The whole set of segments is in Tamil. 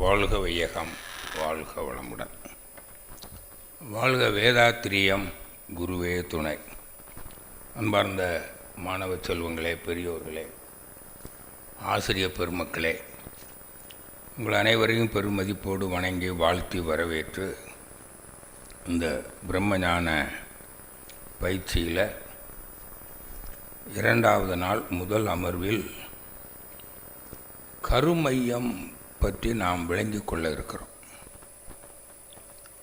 வாழ்க வையகம், வாழ்க வளமுடன். வாழ்க வேதாத்திரியம், குருவே துணை. அன்பார்ந்த மாணவ செல்வங்களே, பெரியோர்களே, ஆசிரியர் பெருமக்களே, உங்கள் அனைவரையும் பெருமதிப்போடு வணங்கி வாழ்த்தி வரவேற்று இந்த பிரம்மஞான பயிற்சியில் இரண்டாவது நாள் முதல் அமர்வில் கருமையம் பற்றி நாம் விளங்கி கொள்ள இருக்கிறோம்.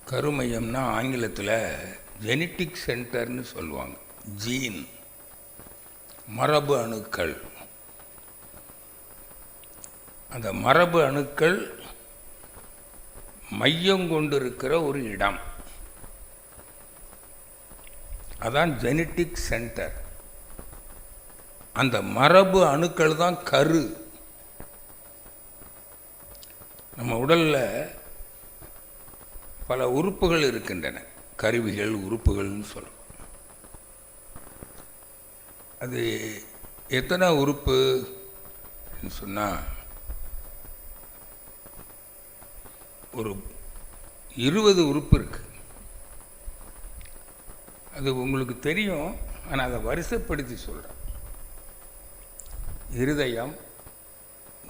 கருமையம்னா ஆங்கிலத்தில் ஜெனட்டிக் சென்டர்னு சொல்லுவாங்க. ஜீன், மரபு அணுக்கள். அந்த மரபு அணுக்கள் மையம் கொண்டிருக்கிற ஒரு இடம், அதான் ஜெனட்டிக் சென்டர். அந்த மரபு அணுக்கள் தான் கரு. நம்ம உடலில் பல உறுப்புகள் இருக்கின்றன, கருவிகள், உறுப்புகள்னு சொல்கிறோம். அது எத்தனை உறுப்பு சொன்னால் ஒரு 20 உறுப்பு இருக்குது. அது உங்களுக்கு தெரியும், ஆனால் அதை வரிசைப்படுத்தி சொல்கிறேன். இருதயம்,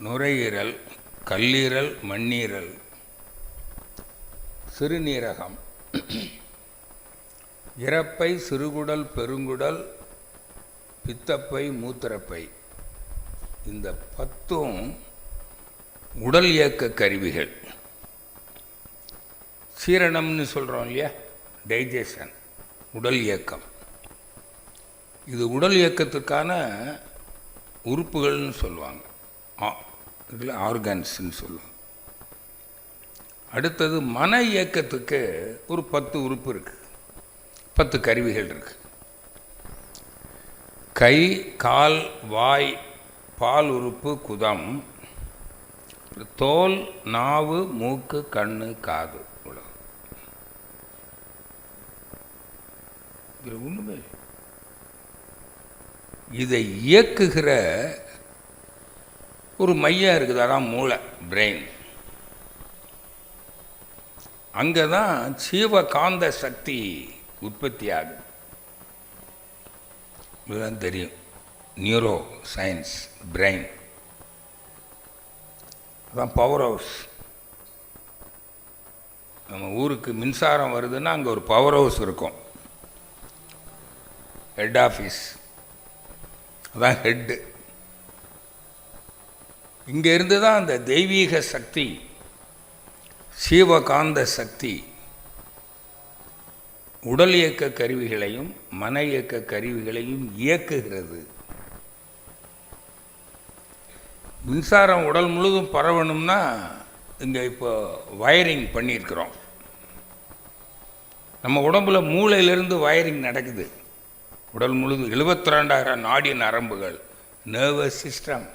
நுரையீரல், கல்லீரல், மண்ணீரல், சிறுநீரகம், இரைப்பை, சிறுகுடல், பெருங்குடல், பித்தப்பை, மூத்திரப்பை. இந்த 10ம் உடல் இயக்க கருவிகள். சீரணம்னு சொல்கிறோம் இல்லையா, டைஜஷன், உடல் இயக்கம். இது உடல் இயக்கத்துக்கான உறுப்புகள்னு சொல்லுவாங்க. இதில் ஆர்கன்ஸ்ன்னு சொல்லுவாங்க. அடுத்தது மன இயக்கத்துக்கு ஒரு 10 உறுப்பு இருக்குது, 10 கருவிகள் இருக்குது. கை, கால், வாய், பால் உறுப்பு, குதம், தோல், நாவு, மூக்கு, கண்ணு, காது. ஒன்றுமே இதை இயக்குகிற ஒரு மையம் இருக்குது, அதான் மூளை, பிரெயின். அங்கே தான் ஜீவகாந்த சக்தி உற்பத்தி ஆகுது. இதுதான் தெரியும், நியூரோ சயின்ஸ், பிரெயின். அதான் பவர் ஹவுஸ். நம்ம ஊருக்கு மின்சாரம் வருதுன்னா அங்கே ஒரு பவர் ஹவுஸ் இருக்கும், ஹெட் ஆஃபீஸ், அதான் ஹெட்டு. இங்கே இருந்து தான் அந்த தெய்வீக சக்தி, சீவகாந்த சக்தி உடல் இயக்க கருவிகளையும் மன இயக்க கருவிகளையும் இயக்குகிறது. மின்சாரம் உடல் முழுதும் பரவணும்னா இங்கே இப்போ வயரிங் பண்ணியிருக்கிறோம். நம்ம உடம்புல மூளையிலிருந்து வயரிங் நடக்குது. உடல் முழுதும் 72,000 நாடி நரம்புகள், நர்வஸ் சிஸ்டம்.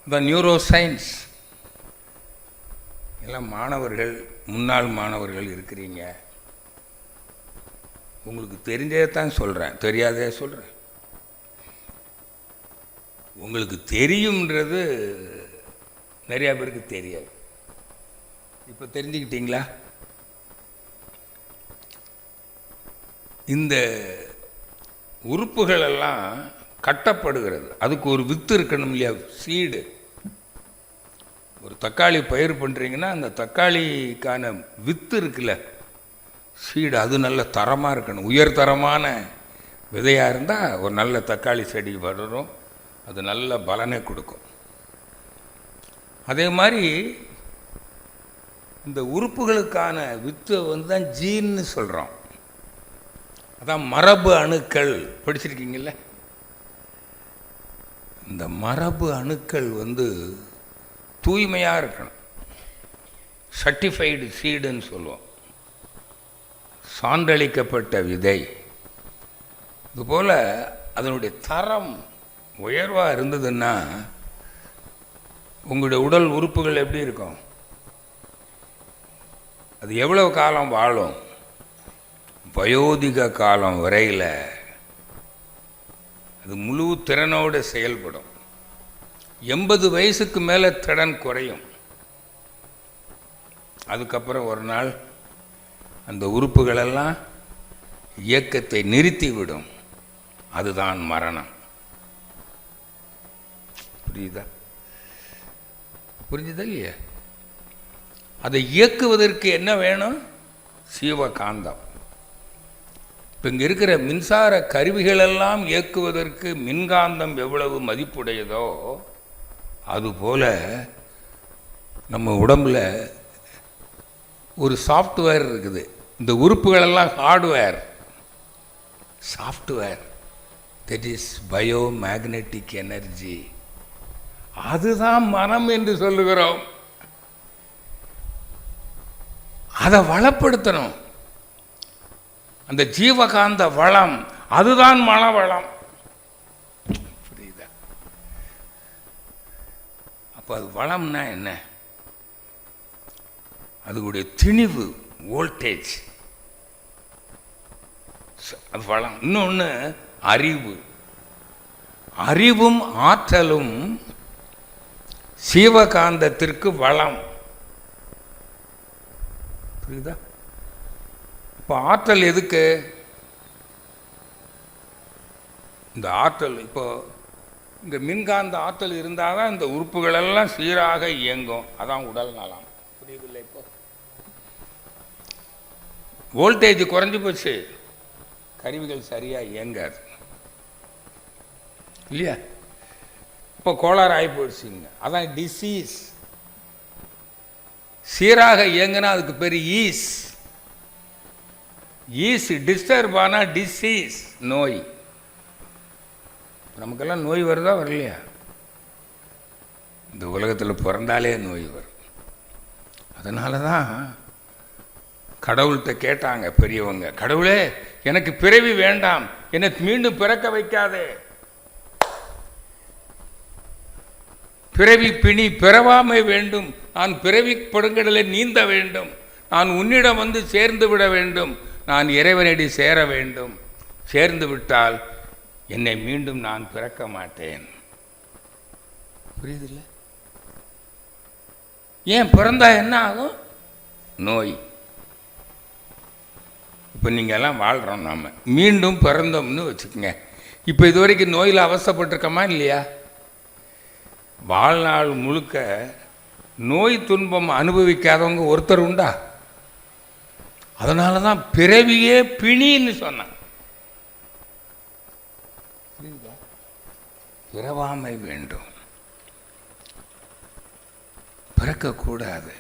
இந்த நியூரோ சயின்ஸ் எல்லாம் மாணவர்கள், முன்னாள் மாணவர்கள் இருக்கிறீங்க. உங்களுக்கு தெரிஞ்சே தான் சொல்கிறேன், தெரியாதே சொல்கிறேன். உங்களுக்கு தெரியும்ன்றது நிறையா பேருக்கு தெரியாது. இப்போ தெரிஞ்சுக்கிட்டீங்களா? இந்த உறுப்புகளெல்லாம் கட்டப்படுகிறது. அதுக்கு ஒரு வித்து இருக்கணும் இல்லையா, சீடு. ஒரு தக்காளி பயிர் பண்ணுறீங்கன்னா அந்த தக்காளிக்கான வித்து இருக்குல்ல, சீடு, அது நல்ல தரமாக இருக்கணும். உயர்தரமான விதையாக இருந்தால் ஒரு நல்ல தக்காளி செடி வளரும், அது நல்ல பலனை கொடுக்கும். அதே மாதிரி இந்த உறுப்புகளுக்கான வித்தை தான் ஜீன்னு சொல்கிறோம். அதான் மரபு அணுக்கள். படிச்சிருக்கீங்கல்ல? இந்த மரபு அணுக்கள் தூய்மையாக இருக்கணும். சர்டிஃபைடு சீடுன்னு சொல்லுவோம், சான்றளிக்கப்பட்ட விதை. இதுபோல் அதனுடைய தரம் உயர்வாக இருந்ததுன்னா உங்களுடைய உடல் உறுப்புகள் எப்படி இருக்கும்? அது எவ்வளவு காலம் வாழும்? வயோதிக காலம் வரையில் அது முழு திறனோடு செயல்படும். 80 வயசுக்கு மேலே திறன் குறையும். அதுக்கப்புறம் ஒரு நாள் அந்த உறுப்புகளெல்லாம் இயக்கத்தை நிறுத்திவிடும். அதுதான் மரணம். புரியுதா? புரிஞ்சுதா இல்லையா? அதை இயக்குவதற்கு என்ன வேணும்? சீவகாந்தம். இப்போ இங்கே இருக்கிற மின்சார கருவிகளெல்லாம் இயக்குவதற்கு மின்காந்தம் எவ்வளவு மதிப்புடையதோ அதுபோல் நம்ம உடம்பில் ஒரு சாஃப்ட்வேர் இருக்குது. இந்த உறுப்புகளெல்லாம் hardware, software, that is bio magnetic energy. அதுதான் மனம் என்று சொல்லுகிறோம். அதை வளப்படுத்தணும். அந்த ஜீவகாந்த வளம், அதுதான் மன வளம். புரியுதா? அப்போ அது வளம்னா என்ன? அதுடைய திணிவு, வோல்டேஜ், அது வளம். இன்னொன்று அறிவு. அறிவும் ஆற்றலும் சீவகாந்தத்திற்கு வளம். புரியுதா? இப்போ ஆற்றல் எதுக்கு? இந்த ஆற்றல் இப்போ இந்த மின்காந்த ஆற்றல் இருந்தால் தான் இந்த உறுப்புகளெல்லாம் சீராக இயங்கும். அதான் உடல் நலம். புரியுதில்லை? இப்போ வோல்டேஜ் குறைஞ்சி போச்சு, கருவிகள் சரியாக இயங்காது இல்லையா? இப்போ கோளாறு ஆகி போயிடுச்சுங்க. அதான் டிசீஸ். சீராக இயங்குனா அதுக்கு பேர் ஈஸ். ஈஸ் டிஸ்டர்ப் ஆனால் டிசீஸ், நோய். நமக்கெல்லாம் நோய் வருதா வரலையா? இந்த உலகத்தில் பிறந்தாலே நோய் வரும். அதனால தான் கடவுள்கிட்ட கேட்டாங்க பெரியவங்க, கடவுளே எனக்கு பிறவி வேண்டாம், என்னை மீண்டும் பிறக்க வைக்காதே. பிறவி பிணி பிறவாமை வேண்டும், நான் பிறவி படுங்கடலை நீந்த வேண்டும், நான் உன்னிடம் வந்து சேர்ந்து விட வேண்டும், நான் இறைவனடி சேர வேண்டும், சேர்ந்து விட்டால் என்னை மீண்டும் நான் பிறக்க மாட்டேன். புரியுதில்ல? ஏன் பிறந்தா என்ன ஆகும்? நோய். இப்போ நீங்கள் எல்லாம் வாழ்கிறோம், நாம் மீண்டும் பிறந்தோம்னு வச்சுக்கோங்க. இப்போ இது வரைக்கும் நோயில் அவஸ்தைப்பட்டிருக்கோமா இல்லையா? வாழ்நாள் முழுக்க நோய் துன்பம் அனுபவிக்காதவங்க ஒருத்தர் உண்டா? அதனால தான் பிறவியே பிணின்னு சொன்னான். பிறவாமை வேண்டும், பிறக்கக்கூடாது.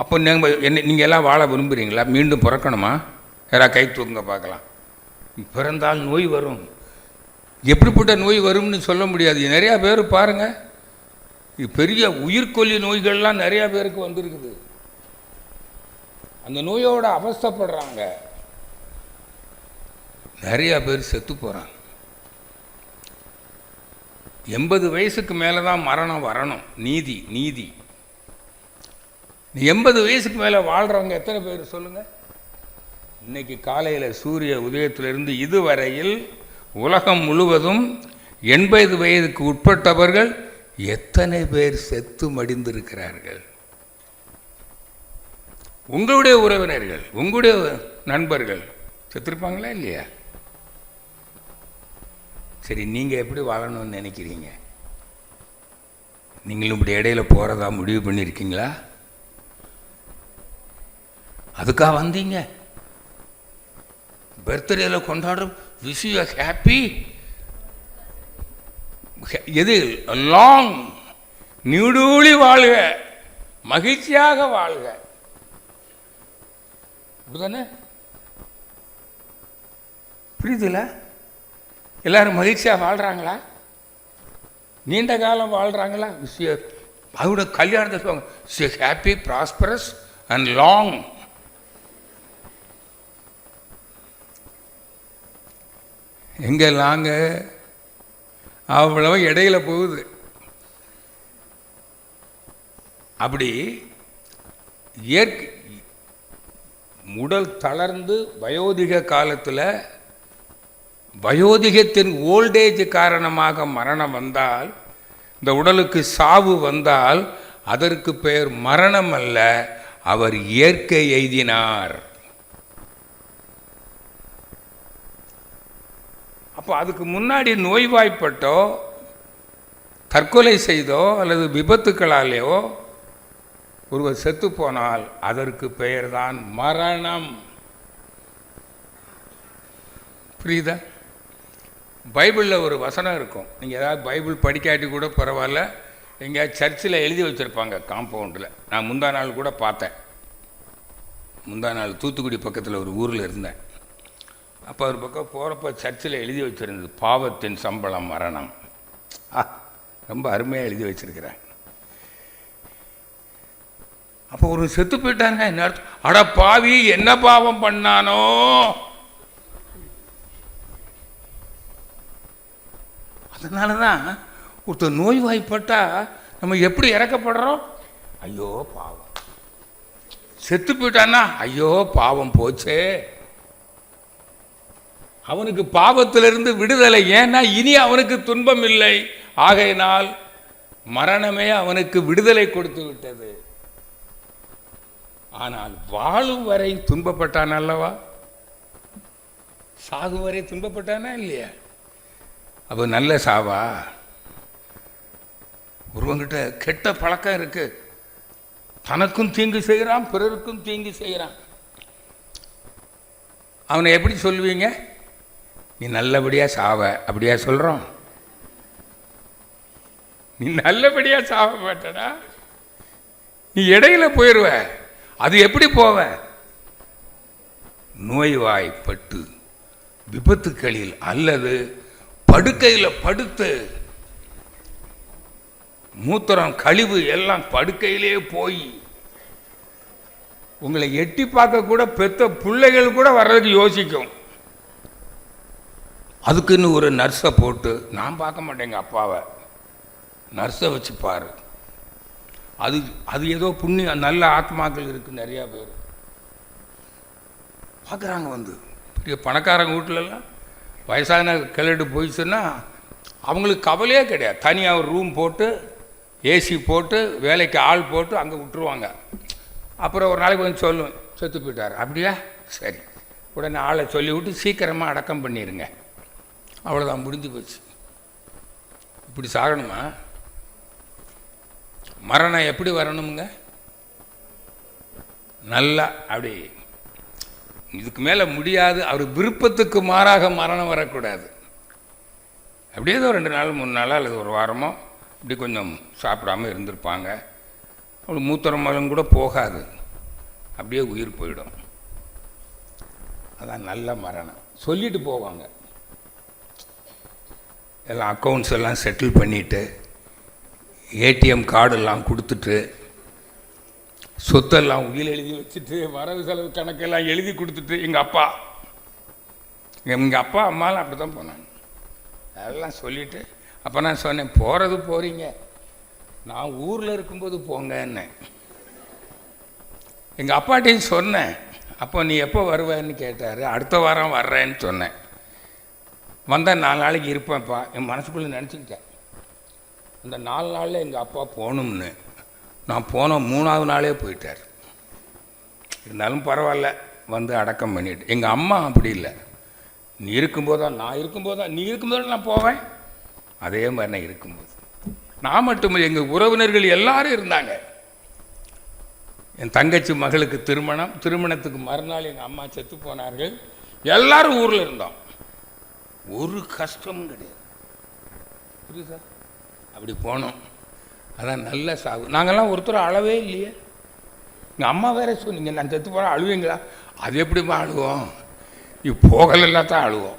அப்போ நீங்கள் எல்லாம் வாழ விரும்புகிறீங்களா? மீண்டும் பிறக்கணுமா? யாராவது கை தூக்குங்க பார்க்கலாம். பிறந்தால் நோய் வரும். எப்படிப்பட்ட நோய் வரும்னு சொல்ல முடியாது. நிறையா பேர் பாருங்கள், பெரிய உயிர்கொல்லி நோய்கள்லாம் நிறையா பேருக்கு வந்திருக்குது. அந்த நோயோட அவஸ்தைப்படுறாங்க. நிறையா பேர் செத்து போகிறாங்க. 80 வயசுக்கு மேலே தான் மரணம் வரணும். நீதி 80 வயசுக்கு மேலே வாழ்கிறவங்க எத்தனை பேர் சொல்லுங்கள்? இன்னைக்கு காலையில் சூரிய உதயத்திலிருந்து இதுவரையில் உலகம் முழுவதும் 80 வயதுக்கு உட்பட்டவர்கள் எத்தனை பேர் செத்து மடிந்திருக்கிறார்கள்? உங்களுடைய உறவினர்கள், உங்களுடைய நண்பர்கள் செத்துருப்பாங்களா இல்லையா? சரி, நீங்கள் எப்படி வாழணும்னு நினைக்கிறீங்க? நீங்களும் இப்படி இடையில போகிறதா முடிவு பண்ணியிருக்கீங்களா? அதுக்காக வந்தீங்க? பர்த்டேல கொண்டாடுற விஷ் யூ ஹாப்பி. எது லாங் நீடூழி வாழ்க, மகிழ்ச்சியாக வாழ்க. அப்படிதானே? புரியுதுல? எல்லாரும் மகிழ்ச்சியாக வாழ்கிறாங்களா? நீண்ட காலம் வாழ்கிறாங்களா? அதோட கல்யாணத்தை சொல்லுவாங்க, ஹாப்பி ப்ராஸ்பரஸ் அண்ட் லாங். எங்கே லாங்க? அவ்வளவு இடையில போகுது. அப்படி உடல் தளர்ந்து வயோதிக காலத்தில் வயோதிகத்தின் ஓல்டேஜ் காரணமாக மரணம் வந்தால், இந்த உடலுக்கு சாவு வந்தால், அதற்கு பெயர் மரணம் அல்ல, அவர் இயற்கை எய்தினார். அப்போ அதுக்கு முன்னாடி நோய்வாய்ப்பட்டோ தற்கொலை செய்தோ அல்லது விபத்துக்களாலேயோ ஒருவர் செத்து போனால் அதற்கு பெயர்தான் மரணம். புரியுதா? பைபிளில் ஒரு வசனம் இருக்கும், நீங்கள் ஏதாவது பைபிள் படிக்காட்டி கூட பரவாயில்ல, எங்கேயாவது சர்ச்சில் எழுதி வச்சுருப்பாங்க காம்பவுண்டில். நான் முந்தா நாள் கூட பார்த்தேன். முந்தா நாள் தூத்துக்குடி பக்கத்தில் ஒரு ஊரில் இருந்தேன். அப்போ ஒரு பக்கம் போகிறப்ப சர்ச்சில் எழுதி வச்சுருந்தது, பாவத்தின் சம்பளம் மரணம். ரொம்ப அருமையாக எழுதி வச்சுருக்கிறேன். அப்போ ஒரு செத்து போயிட்டாங்க, என்ன அர்த்தம்? அட பாவி, என்ன பாவம் பண்ணானோ? அதனால தான் ஒருத்தர் நோய்வாய்ப்பட்டா நம்ம எப்படி இறக்கப்படுறோம்? ஐயோ பாவம். செத்து போயிட்டான்னா ஐயோ பாவம் போச்சே. அவனுக்கு பாவத்திலிருந்து விடுதலை. ஏன்னா இனி அவனுக்கு துன்பம் இல்லை. ஆகையினால் மரணமே அவனுக்கு விடுதலை கொடுத்து விட்டது. ஆனால் வாழும் வரை துன்பப்பட்டான் அல்லவா? சாகு வரை துன்பப்பட்டானா இல்லையா? அப்போ நல்ல சாவா? ஒருவங்கிட்ட கெட்ட பழக்கம் இருக்கு, தனக்கும் தீங்கு செய்கிறான், பிறருக்கும் தீங்கு செய்கிறான். அவனை எப்படி சொல்லுவீங்க? நீ நல்லபடியா சாவ, அப்படியா சொல்றோம்? நீ நல்லபடியா சாவ மாட்டடா, நீ இடையில போயிடுவ. அது எப்படி போவ? நோய்வாய்ப்பட்டு விபத்துக்களில் அல்லது படுக்கையில் படுத்து மூத்திரம் கழிவு எல்லாம் படுக்கையிலே போய் உங்களை எட்டி பார்க்க கூட பெத்த பிள்ளைகள் கூட வர்றதுக்கு யோசிக்கும். அதுக்குன்னு ஒரு நர்ஸை போட்டு, நான் பார்க்க மாட்டேங்க அப்பாவை, நர்ஸை வச்சு பாரு. அது ஏதோ புண்ணியம், நல்ல ஆத்மாக்கள் இருக்குது, நிறையா பேர் பார்க்குறாங்க. வந்து பெரிய பணக்காரங்க வீட்டிலலாம் வயசான கிளடு போயிடுச்சுன்னா அவங்களுக்கு கவலையே கிடையாது. தனியாக ஒரு ரூம் போட்டு ஏசி போட்டு வேலைக்கு ஆள் போட்டு அங்கே விட்டுருவாங்க. அப்புறம் ஒரு நாளைக்கு வந்து சொல்லுவேன், செத்து போயிட்டார். அப்படியா? சரி, உடனே ஆளை சொல்லி விட்டு சீக்கிரமாக அடக்கம் பண்ணிடுங்க, அவ்வளோதான், முடிஞ்சு போச்சு. இப்படி சாகணுமா? மரணம் எப்படி வரணுமுங்க? நல்லா அப்படி இதுக்கு மேலே முடியாது, அவர் விருப்பத்துக்கு மாறாக மரணம் வரக்கூடாது. அப்படியே ஏதோ 2 நாள் 3 நாளோ அல்லது ஒரு வாரமோ இப்படி கொஞ்சம் சாப்பிடாம இருந்திருப்பாங்க. அவங்களுக்கு மூத்திரமலம் கூட போகாது, அப்படியே உயிர் போயிடும். அதான் நல்ல மரணம். சொல்லிட்டு போவாங்க, எல்லாம் அக்கௌண்ட்ஸ் எல்லாம் செட்டில் பண்ணிவிட்டு ஏடிஎம் கார்டெல்லாம் கொடுத்துட்டு சொத்தெல்லாம் உயிர் எழுதி வச்சுட்டு வரவு செலவு கணக்கெல்லாம் எழுதி கொடுத்துட்டு, எங்கள் அப்பா அம்மாலாம் அப்படி தான் போனாங்க. அதெல்லாம் சொல்லிவிட்டு அப்போ நான் சொன்னேன், போகிறது போகிறீங்க, நான் ஊரில் இருக்கும்போது போங்கன்னு எங்கள் அப்பாட்டையும் சொன்னேன். அப்போ நீ எப்போ வருவேன்னு கேட்டார். அடுத்த வாரம் வர்றேன்னு சொன்னேன். வந்தால் 4 நாளைக்கு இருப்பேன்ப்பா. என் மனசுக்குள்ளே நினச்சிக்கிட்டேன், அந்த 4 நாளில் எங்கள் அப்பா போகணும்னு. நான் போன 3ஆவது நாளே போயிட்டார். இருந்தாலும் பரவாயில்ல, வந்து அடக்கம் பண்ணிட்டு. எங்கள் அம்மா அப்படி இல்லை, நீ இருக்கும்போதா, நான் இருக்கும்போதா, நீ இருக்கும்போது நான் போவேன். அதே மாதிரி நான் இருக்கும்போது, நான் மட்டும் எங்கள் உறவினர்கள் எல்லாரும் இருந்தாங்க. என் தங்கச்சி மகளுக்கு திருமணத்துக்கு மறுநாள் எங்கள் அம்மா செத்து போனார்கள். எல்லாரும் ஊரில் இருந்தோம், ஒரு கஷ்டமும் கிடையாது. புரியுதா? அப்படி போனோம். அதான் நல்ல சாவு. நாங்கள்லாம் ஒருத்தர் அழவே இல்லையே. எங்கள் அம்மா வேற சொன்னீங்க, நான் செத்து போகிறேன் அழுவீங்களா? அது எப்படிமா அழுவோம்? நீ போகலாம் தான் அழுவோம்.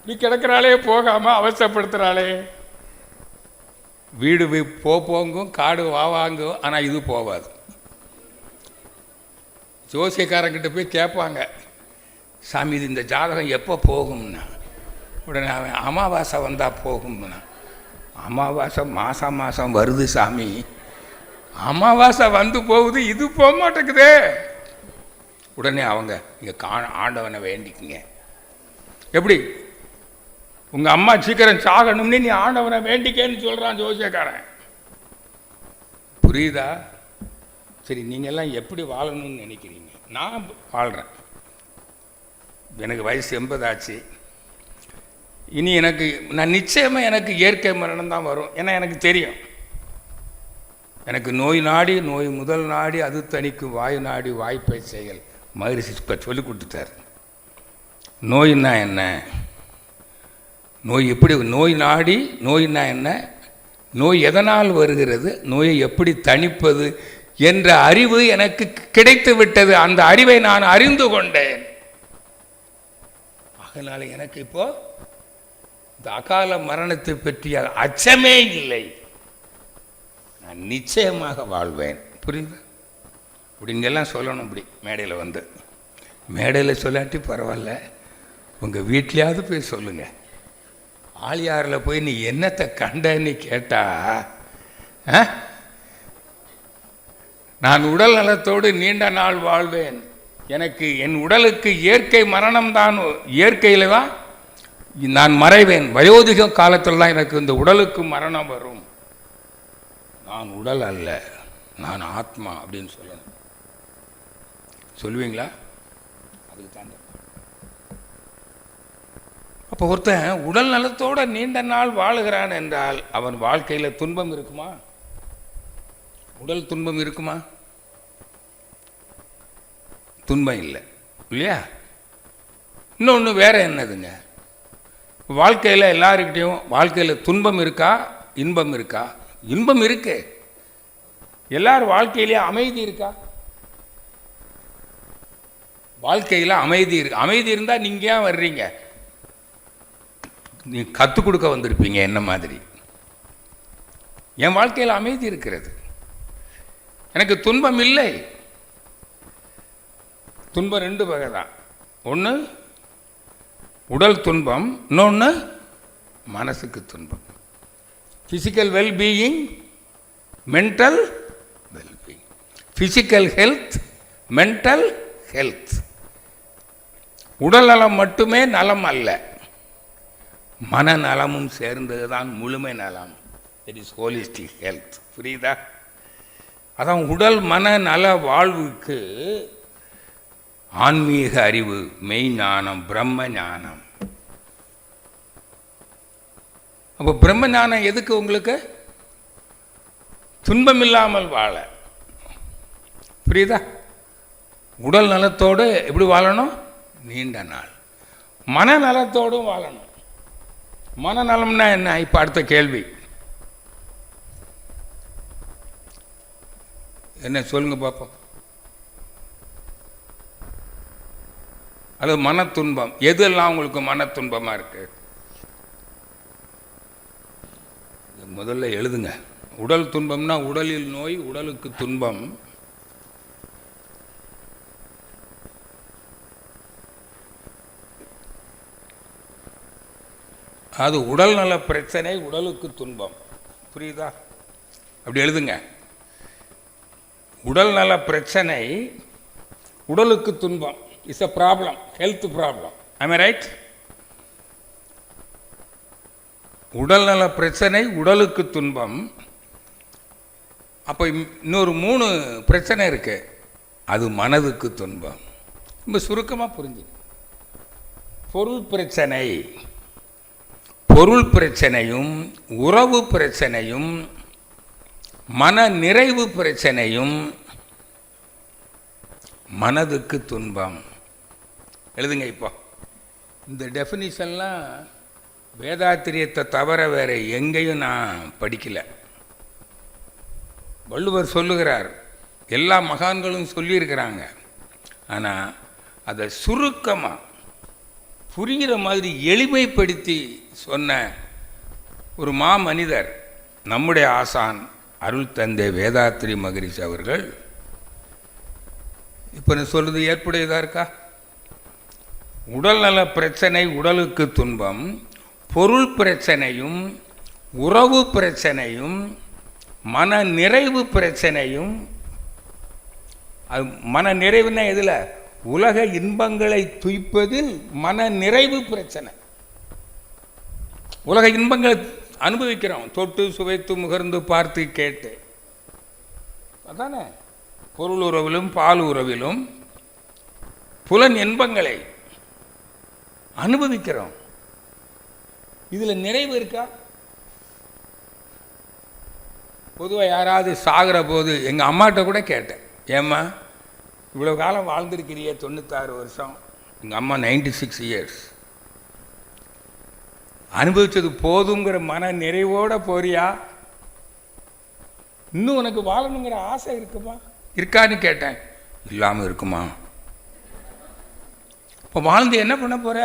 நீ கிடக்கிறாளே போகாமல் அவசரப்படுத்துகிறாளே. வீடு போங்கும், காடு வாங்கும், ஆனால் இது போகாது. ஜோசியக்காரங்கிட்ட போய் கேட்பாங்க, சாமி இது இந்த ஜாதகம் எப்போ போகும்னா, உடனே அவன் அமாவாசை வந்தால் போகும்னா. அமாவாசை மாதம் வருது சாமி, அமாவாசை வந்து போகுது, இது போக மாட்டேங்குதே. உடனே அவங்க இங்கே ஆண்டவனை வேண்டிக்குங்க. எப்படி உங்கள் அம்மா சீக்கிரம் சாகணும்னு நீ ஆண்டவனை வேண்டிக்கேன்னு சொல்கிறான் ஜோசியக்காரன். புரியுதா? சரி, நீங்கள்லாம் எப்படி வாழணும்னு நினைக்கிறீங்க? நான் வாழ்கிறேன். எனக்கு வயசு 80 ஆச்சு. இனி நான் நிச்சயமாக எனக்கு இயற்கை மரணம் தான் வரும். ஏன்னா எனக்கு தெரியும், எனக்கு நோய் நாடி நோய் முதல் நாடி அது தணிக்கும் வாயு நாடி வாய்ப்பை செயல் மகரிஷி சொல்லி கொடுத்துட்டார். நோயின்னா என்ன, நோய் எப்படி, நோய் நாடி நோயின்னா என்ன, நோய் எதனால் வருகிறது, நோயை எப்படி தணிப்பது என்ற அறிவு எனக்கு கிடைத்து விட்டது. அந்த அறிவை நான் அறிந்து கொண்டேன். அதனால் எனக்கு இப்போ இந்த அகால மரணத்தை பற்றிய அச்சமே இல்லை. நான் நிச்சயமாக வாழ்வேன். புரியுது? இப்படிங்கெல்லாம் சொல்லணும். இப்படி மேடையில் வந்து, மேடையில் சொல்லாட்டி பரவாயில்ல, உங்கள் வீட்லையாவது போய் சொல்லுங்கள். ஆழியாரில் போய் நீ என்னத்தை கண்டன்னு கேட்டா, நான் உடல் நலத்தோடு நீண்ட நாள் வாழ்வேன், எனக்கு என் உடலுக்கு இயற்கை மரணம் தான், இயற்கையில் தான் நான் மறைவேன், வயோதிக காலத்தில் தான் எனக்கு இந்த உடலுக்கு மரணம் வரும், நான் உடல் அல்ல, நான் ஆத்மா அப்படின்னு சொல்லணும். சொல்லுவீங்களா? அதுக்கு தான். அப்போ ஒருத்தன் உடல் நலத்தோடு நீண்ட நாள் வாழுகிறான் என்றால் அவன் வாழ்க்கையில் துன்பம் இருக்குமா? உடல் துன்பம் இருக்குமா? துன்பம் இல்லை, இல்லையா? இன்னொன்று வேற என்னதுங்க, வாழ்க்கையில் எல்லாருக்கிட்டையும் வாழ்க்கையில் துன்பம் இருக்கா, இன்பம் இருக்கா? இன்பம் இருக்கு. எல்லாரும் வாழ்க்கையிலே அமைதி இருக்கா? வாழ்க்கையில் அமைதி இருக்கு. அமைதி இருந்தால் நீங்கள் ஏன் வர்றீங்க? நீ கற்றுக் கொடுக்க வந்திருப்பீங்க என்ன மாதிரி. என் வாழ்க்கையில் அமைதி இருக்கிறது, எனக்கு துன்பம் இல்லை. துன்பம் 2 வகை தான். ஒன்று உடல் துன்பம், இன்னொன்று மனசுக்கு துன்பம். Physical wellbeing, mental wellbeing. Physical health, mental health. உடல் நலம் மட்டுமே நலம் அல்ல, மனநலமும் சேர்ந்தது தான் முழுமை நலம். It is holistic health. புரியுதா? அதான் உடல் மன நல வாழ்வுக்கு ஆன்மீக அறிவு, மெய் ஞானம், பிரம்ம ஞானம். அப்போ பிரம்ம ஞானம் எதுக்கு உங்களுக்கு? துன்பம் இல்லாமல் வாழ. புரியுதா? உடல் நலத்தோடு எப்படி வாழணும்? நீண்ட நாள். மனநலத்தோடும் வாழணும். மனநலம்னா என்ன? இப்போ அடுத்த கேள்வி என்ன சொல்லுங்க பார்ப்போம். அது மன துன்பம். எதெல்லாம் உங்களுக்கு மன துன்பமா இருக்கு? முதல்ல எழுதுங்க. உடல் துன்பம்னா உடலில் நோய், உடலுக்கு துன்பம். அது உடல் நல பிரச்சனை, உடலுக்கு துன்பம். புரியுதா? அப்படி எழுதுங்க. உடல் நல பிரச்சனை, உடலுக்கு துன்பம். It's a problem, health problem. am I right? உடல் நல பிரச்சனை, உடலுக்கு துன்பம். அப்போ இன்னொரு 3 பிரச்சனை இருக்கு, அது மனதுக்கு துன்பம். ரொம்ப சுருக்கமாக புரிஞ்சு. பொருள் பிரச்சனை, பொருள் பிரச்சனையும் உறவு பிரச்சனையும் மன நிறைவு பிரச்சனையும் மனதுக்கு துன்பம். எழுதுங்க. இப்போ இந்த டெஃபினிஷன்லாம் வேதாத்திரியத்தை தவிர வேற எங்கேயும் நான் படிக்கல. வள்ளுவர் சொல்லுகிறார், எல்லா மகான்களும் சொல்லியிருக்கிறாங்க. ஆனால் அதை சுருக்கமாக புரிகிற மாதிரி எளிமைப்படுத்தி சொன்ன ஒரு மனிதர் நம்முடைய ஆசான் அருள் தந்தை வேதாத்திரி மகரிஷி அவர்கள். இப்போ நான் சொல்றது ஏற்புடையதா இருக்கா? உடல்நல பிரச்சனை, உடலுக்கு துன்பம், பொருள் பிரச்சனையும் உறவு பிரச்சனையும் மன நிறைவு பிரச்சனையும். அது மன நிறைவுன்னா எதில்? உலக இன்பங்களை துய்ப்பதில் மன நிறைவு பிரச்சனை. உலக இன்பங்களை அனுபவிக்கிறோம், தொட்டு சுவைத்து முகர்ந்து பார்த்து கேட்டு. அதானே, பொருள் உறவிலும் பால் உறவிலும் புலன் இன்பங்களை அனுபவிக்கிறோம். இதில் நிறைவு இருக்கா? பொதுவாக யாராவது சாகிற போது எங்கள் அம்மாட்ட கூட கேட்டேன், ஏம்மா இவ்வளோ காலம் வாழ்ந்திருக்கிறிய, 96 வருஷம், எங்கள் அம்மா 96 இயர்ஸ், அனுபவித்தது போதுங்கிற மன நிறைவோடு போறியா? இன்னும் உனக்கு வாழணுங்கிற ஆசை இருக்குமா, இருக்கான்னு கேட்டேன். இல்லாமல் இருக்குமா? இப்போ வாழ்ந்து என்ன பண்ண போகிற?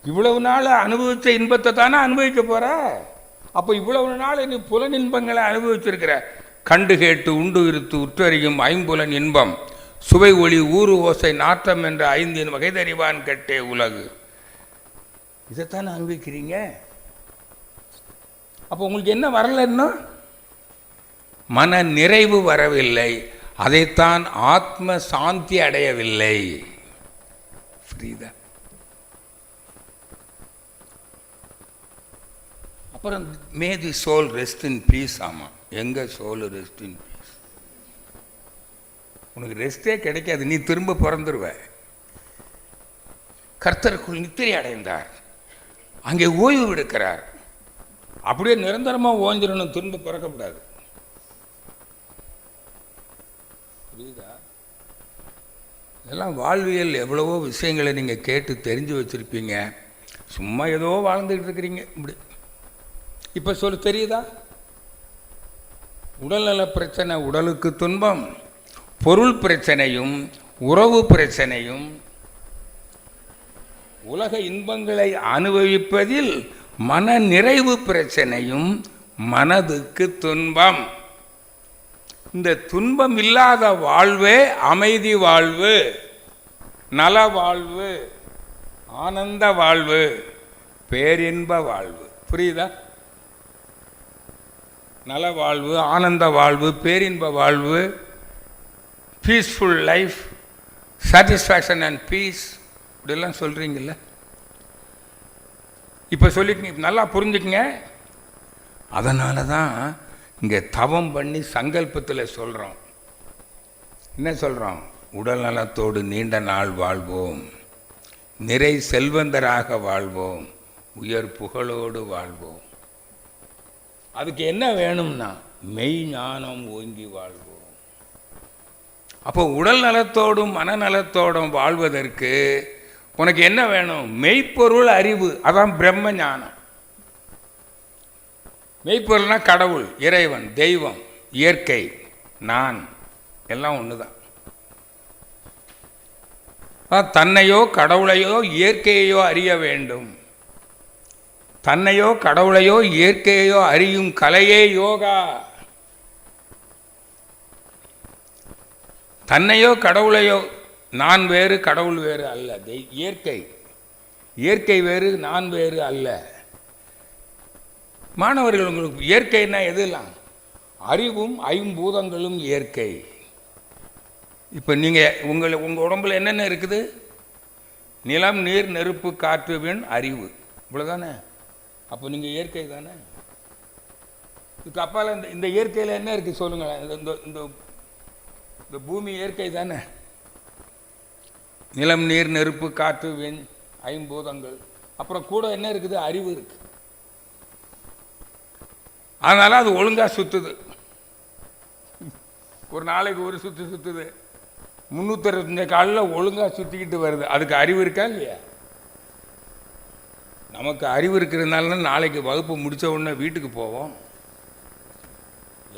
இவ்வளவு நாள் அனுபவித்த இன்பத்தை தானே அனுபவிக்க போகிற. அப்போ இவ்வளவு நாள் நீ புலன் இன்பங்களை அனுபவிச்சிருக்கிற. கண்டு கேட்டு உண்டு இருத்து உற்றறியும் ஐம்புலன் இன்பம் சுவை ஒளி ஊறு ஓசை நாட்டம் என்ற 5 வகைதறிவான் கட்டே உலகு. இதைத்தானே அனுபவிக்கிறீங்க. அப்போ உங்களுக்கு என்ன வரலன்னா, மன நிறைவு வரவில்லை, அதைத்தான் ஆத்ம சாந்தி அடையவில்லை. புரியுதா? அப்புறம் மே தி சோல் ரெஸ்ட் இன் பீஸ். ஆமாம், எங்கே சோல் ரெஸ்ட் இன் பீஸ்? உனக்கு ரெஸ்டே கிடைக்காது, நீ திரும்ப பிறந்துருவ. கர்த்தருக்குள் நித்திரை அடைந்தார், அங்கே ஓய்வு எடுக்கிறார். அப்படியே நிரந்தரமாக ஓஞ்சிடணும், திரும்ப பிறக்கக்கூடாது. புரியுதா? இதெல்லாம் வாழ்வியல் எவ்வளவோ விஷயங்களை நீங்கள் கேட்டு தெரிஞ்சு வச்சுருப்பீங்க. சும்மா ஏதோ வாழ்ந்துக்கிட்டு இருக்கிறீங்க இப்படி. இப்போ சொல்ல தெரியுதா? உடல்நல பிரச்சனை உடலுக்கு துன்பம், பொருள் பிரச்சனையும் உறவு பிரச்சனையும் உலக இன்பங்களை அனுபவிப்பதில் மன நிறைவு பிரச்சனையும் மனதுக்கு துன்பம். இந்த துன்பம் இல்லாத வாழ்வே அமைதி வாழ்வு, நல வாழ்வு, ஆனந்த வாழ்வு, பேரின்ப வாழ்வு. புரியுதா? நல வாழ்வு, ஆனந்த வாழ்வு, பேரின்ப வாழ்வு, peaceful life, satisfaction and peace, இப்படிலாம் சொல்கிறீங்கல்ல. இப்போ சொல்லிக்கங்க, நல்லா புரிஞ்சுக்குங்க. அதனால தான் இங்கே தவம் பண்ணி சங்கல்பத்தில் சொல்கிறோம். என்ன சொல்கிறோம்? உடல் நலத்தோடு நீண்ட நாள் வாழ்வோம், நிறை செல்வந்தராக வாழ்வோம், உயர் புகழோடு வாழ்வோம். அதுக்கு என்ன வேணும்னா மெய் ஞானம் ஓங்கி வாழ்வோம். அப்போ உடல் நலத்தோடும் மனநலத்தோடும் வாழ்வதற்கு உனக்கு என்ன வேணும்? மெய்ப்பொருள் அறிவு. அதான் பிரம்ம ஞானம். மெய்ப்பொருள்னா கடவுள், இறைவன், தெய்வம், இயற்கை, நான், எல்லாம் ஒன்று தான். தன்னையோ கடவுளையோ இயற்கையையோ அறிய வேண்டும். தன்னையோ கடவுளையோ இயற்கையோ அறியும் கலையே யோகா. தன்னையோ கடவுளையோ, நான் வேறு கடவுள் வேறு அல்ல, இயற்கை, இயற்கை வேறு நான் வேறு அல்ல. மாணவர்கள், உங்களுக்கு இயற்கைன்னா எதுலாம்? அறிவும் ஐம்பூதங்களும் இயற்கை. இப்போ நீங்கள் உங்கள் உடம்புல என்னென்ன இருக்குது? நிலம், நீர், நெருப்பு, காற்று, விண், அறிவு, இவ்வளோதானே. அப்போ நீங்கள் இயற்கை தானே. இதுக்கு அப்பால் இந்த இயற்கையில் என்ன இருக்குது சொல்லுங்களேன்? இந்த பூமி இயற்கை தானே. நிலம், நீர், நெருப்பு, காற்று, விண், ஐம்பூதங்கள். அப்புறம் கூட என்ன இருக்குது? அறிவு இருக்குது. அதனால் அது ஒழுங்காக சுற்றுது. ஒரு நாளைக்கு ஒரு சுற்றுது, 365 காலில் ஒழுங்காக சுற்றிக்கிட்டு வருது. அதுக்கு அறிவு இருக்கா இல்லையா? நமக்கு அறிவு இருக்கிறதுனால நாளைக்கு வகுப்பு முடித்த உடனே வீட்டுக்கு போவோம்.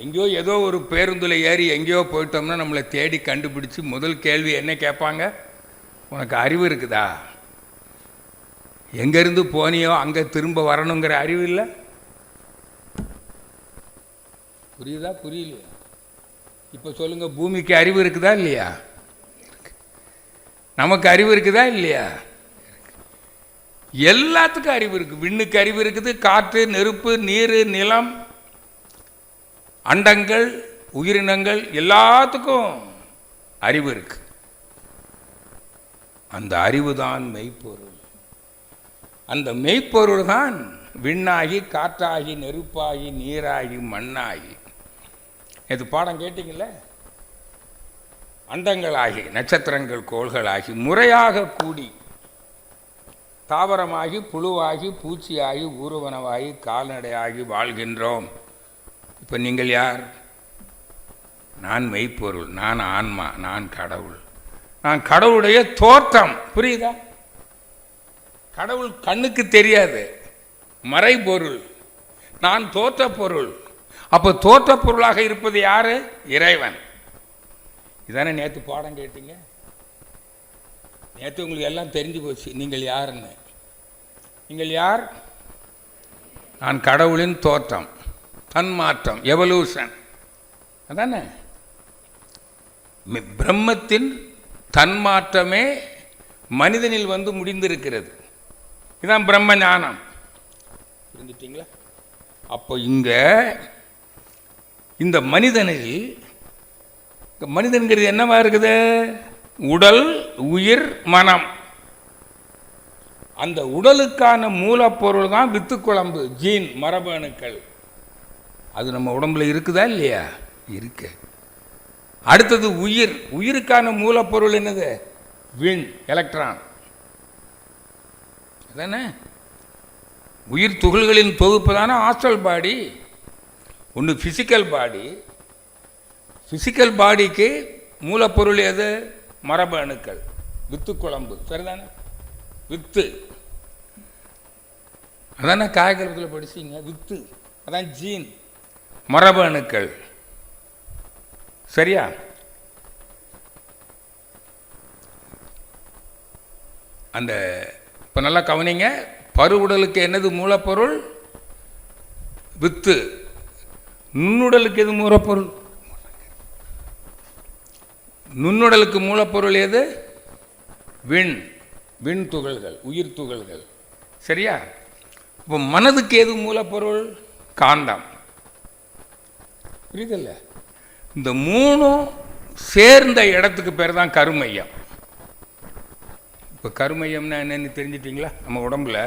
எங்கேயோ ஏதோ ஒரு பேருந்தில் ஏறி எங்கேயோ போயிட்டோம்னா நம்மளை தேடி கண்டுபிடிச்சி முதல் கேள்வி என்ன கேட்பாங்க? உனக்கு அறிவு இருக்குதா? எங்கேருந்து போனியோ அங்கே திரும்ப வரணுங்கிற அறிவு இல்லை. புரியுதா? புரியலையா? இப்போ சொல்லுங்கள், பூமிக்கு அறிவு இருக்குதா இல்லையா? நமக்கு அறிவு இருக்குதா இல்லையா? எல்லாத்துக்கும் அறிவு இருக்குது. விண்ணுக்கு அறிவு இருக்குது, காற்று, நெருப்பு, நீர், நிலம், அண்டங்கள், உயிரினங்கள் எல்லாத்துக்கும் அறிவு இருக்கு. அந்த அறிவு தான் மெய்ப்பொருள். அந்த மெய்ப்பொருள் தான் விண்ணாகி, காற்றாகி, நெருப்பாகி, நீராகி, மண்ணாகி. இது பாடம் கேட்டீங்களே. அண்டங்களாகி நட்சத்திரங்கள் கோள்களாகி முறையாக கூடி தாவரமாகி புழுவாகி பூச்சியாகி ஊர்வனவாகி கால்நடையாகி வாழ்கின்றோம். இப்போ நீங்கள் யார்? நான் மெய்ப்பொருள், நான் ஆன்மா, நான் கடவுள். நான் கடவுளுடைய தோற்றம். புரியுதா? கடவுள் கண்ணுக்கு தெரியாது, மறைபொருள். நான் தோற்ற பொருள். அப்போ தோற்ற பொருளாக இருப்பது யாரு? இறைவன். இதானே நேற்று பாடம் கேட்டீங்க. நேற்று உங்களுக்கு எல்லாம் தெரிஞ்சு போச்சு நீங்கள் யாருன்னு. நீங்கள் யார்? நான் கடவுளின் தோற்றம், தன்மாற்றம், எவல்யூஷன். அதானே பிரம்மத்தின் தன்மாற்றமே மனிதனில் வந்து முடிந்திருக்கிறது. இதுதான் பிரம்ம ஞானம். புரிஞ்சுட்டீங்களா? அப்போ இந்த மனிதனில், மனிதன்கிறது என்னவா இருக்குது? உடல், உயிர், மனம். அந்த உடலுக்கான மூலப்பொருள் தான் வித்து குழம்பு, ஜீன், மரபு அணுக்கள். அது நம்ம உடம்புல இருக்குதா இல்லையா? இருக்கு. அடுத்தது உயிர். உயிருக்கான மூலப்பொருள் என்னது? விண், எலக்ட்ரான். அதானே உயிர் துகள்களின் தொகுப்பு தானே ஆஸ்ட்ரல் பாடி. ஒன்று பிசிக்கல் பாடி. பிசிக்கல் பாடிக்கு மூலப்பொருள் எது? மரபு அணுக்கள், வித்து குழம்பு. சரிதானே? வித்து. அதானே காய்கறியில் படிச்சீங்க, வித்து. அதான் ஜீன், மரபு அணுக்கள். சரியா? அந்த இப்போ நல்லா கவனிங்க. பருவுடலுக்கு என்னது மூலப்பொருள்? வித்து. நுண்ணுடலுக்கு எது மூலப்பொருள்? நுண்ணுடலுக்கு மூலப்பொருள் எது? விண், விண் துகள்கள், உயிர் துகள்கள். சரியா? இப்போ மனதுக்கு எது மூலப்பொருள்? காந்தம். புரியுதில்ல? இந்த மூணும் சேர்ந்த இடத்துக்கு பேர் தான் கருமையம். இப்போ கருமையம்னா என்னன்னு தெரிஞ்சிட்டிங்களா? நம்ம உடம்புல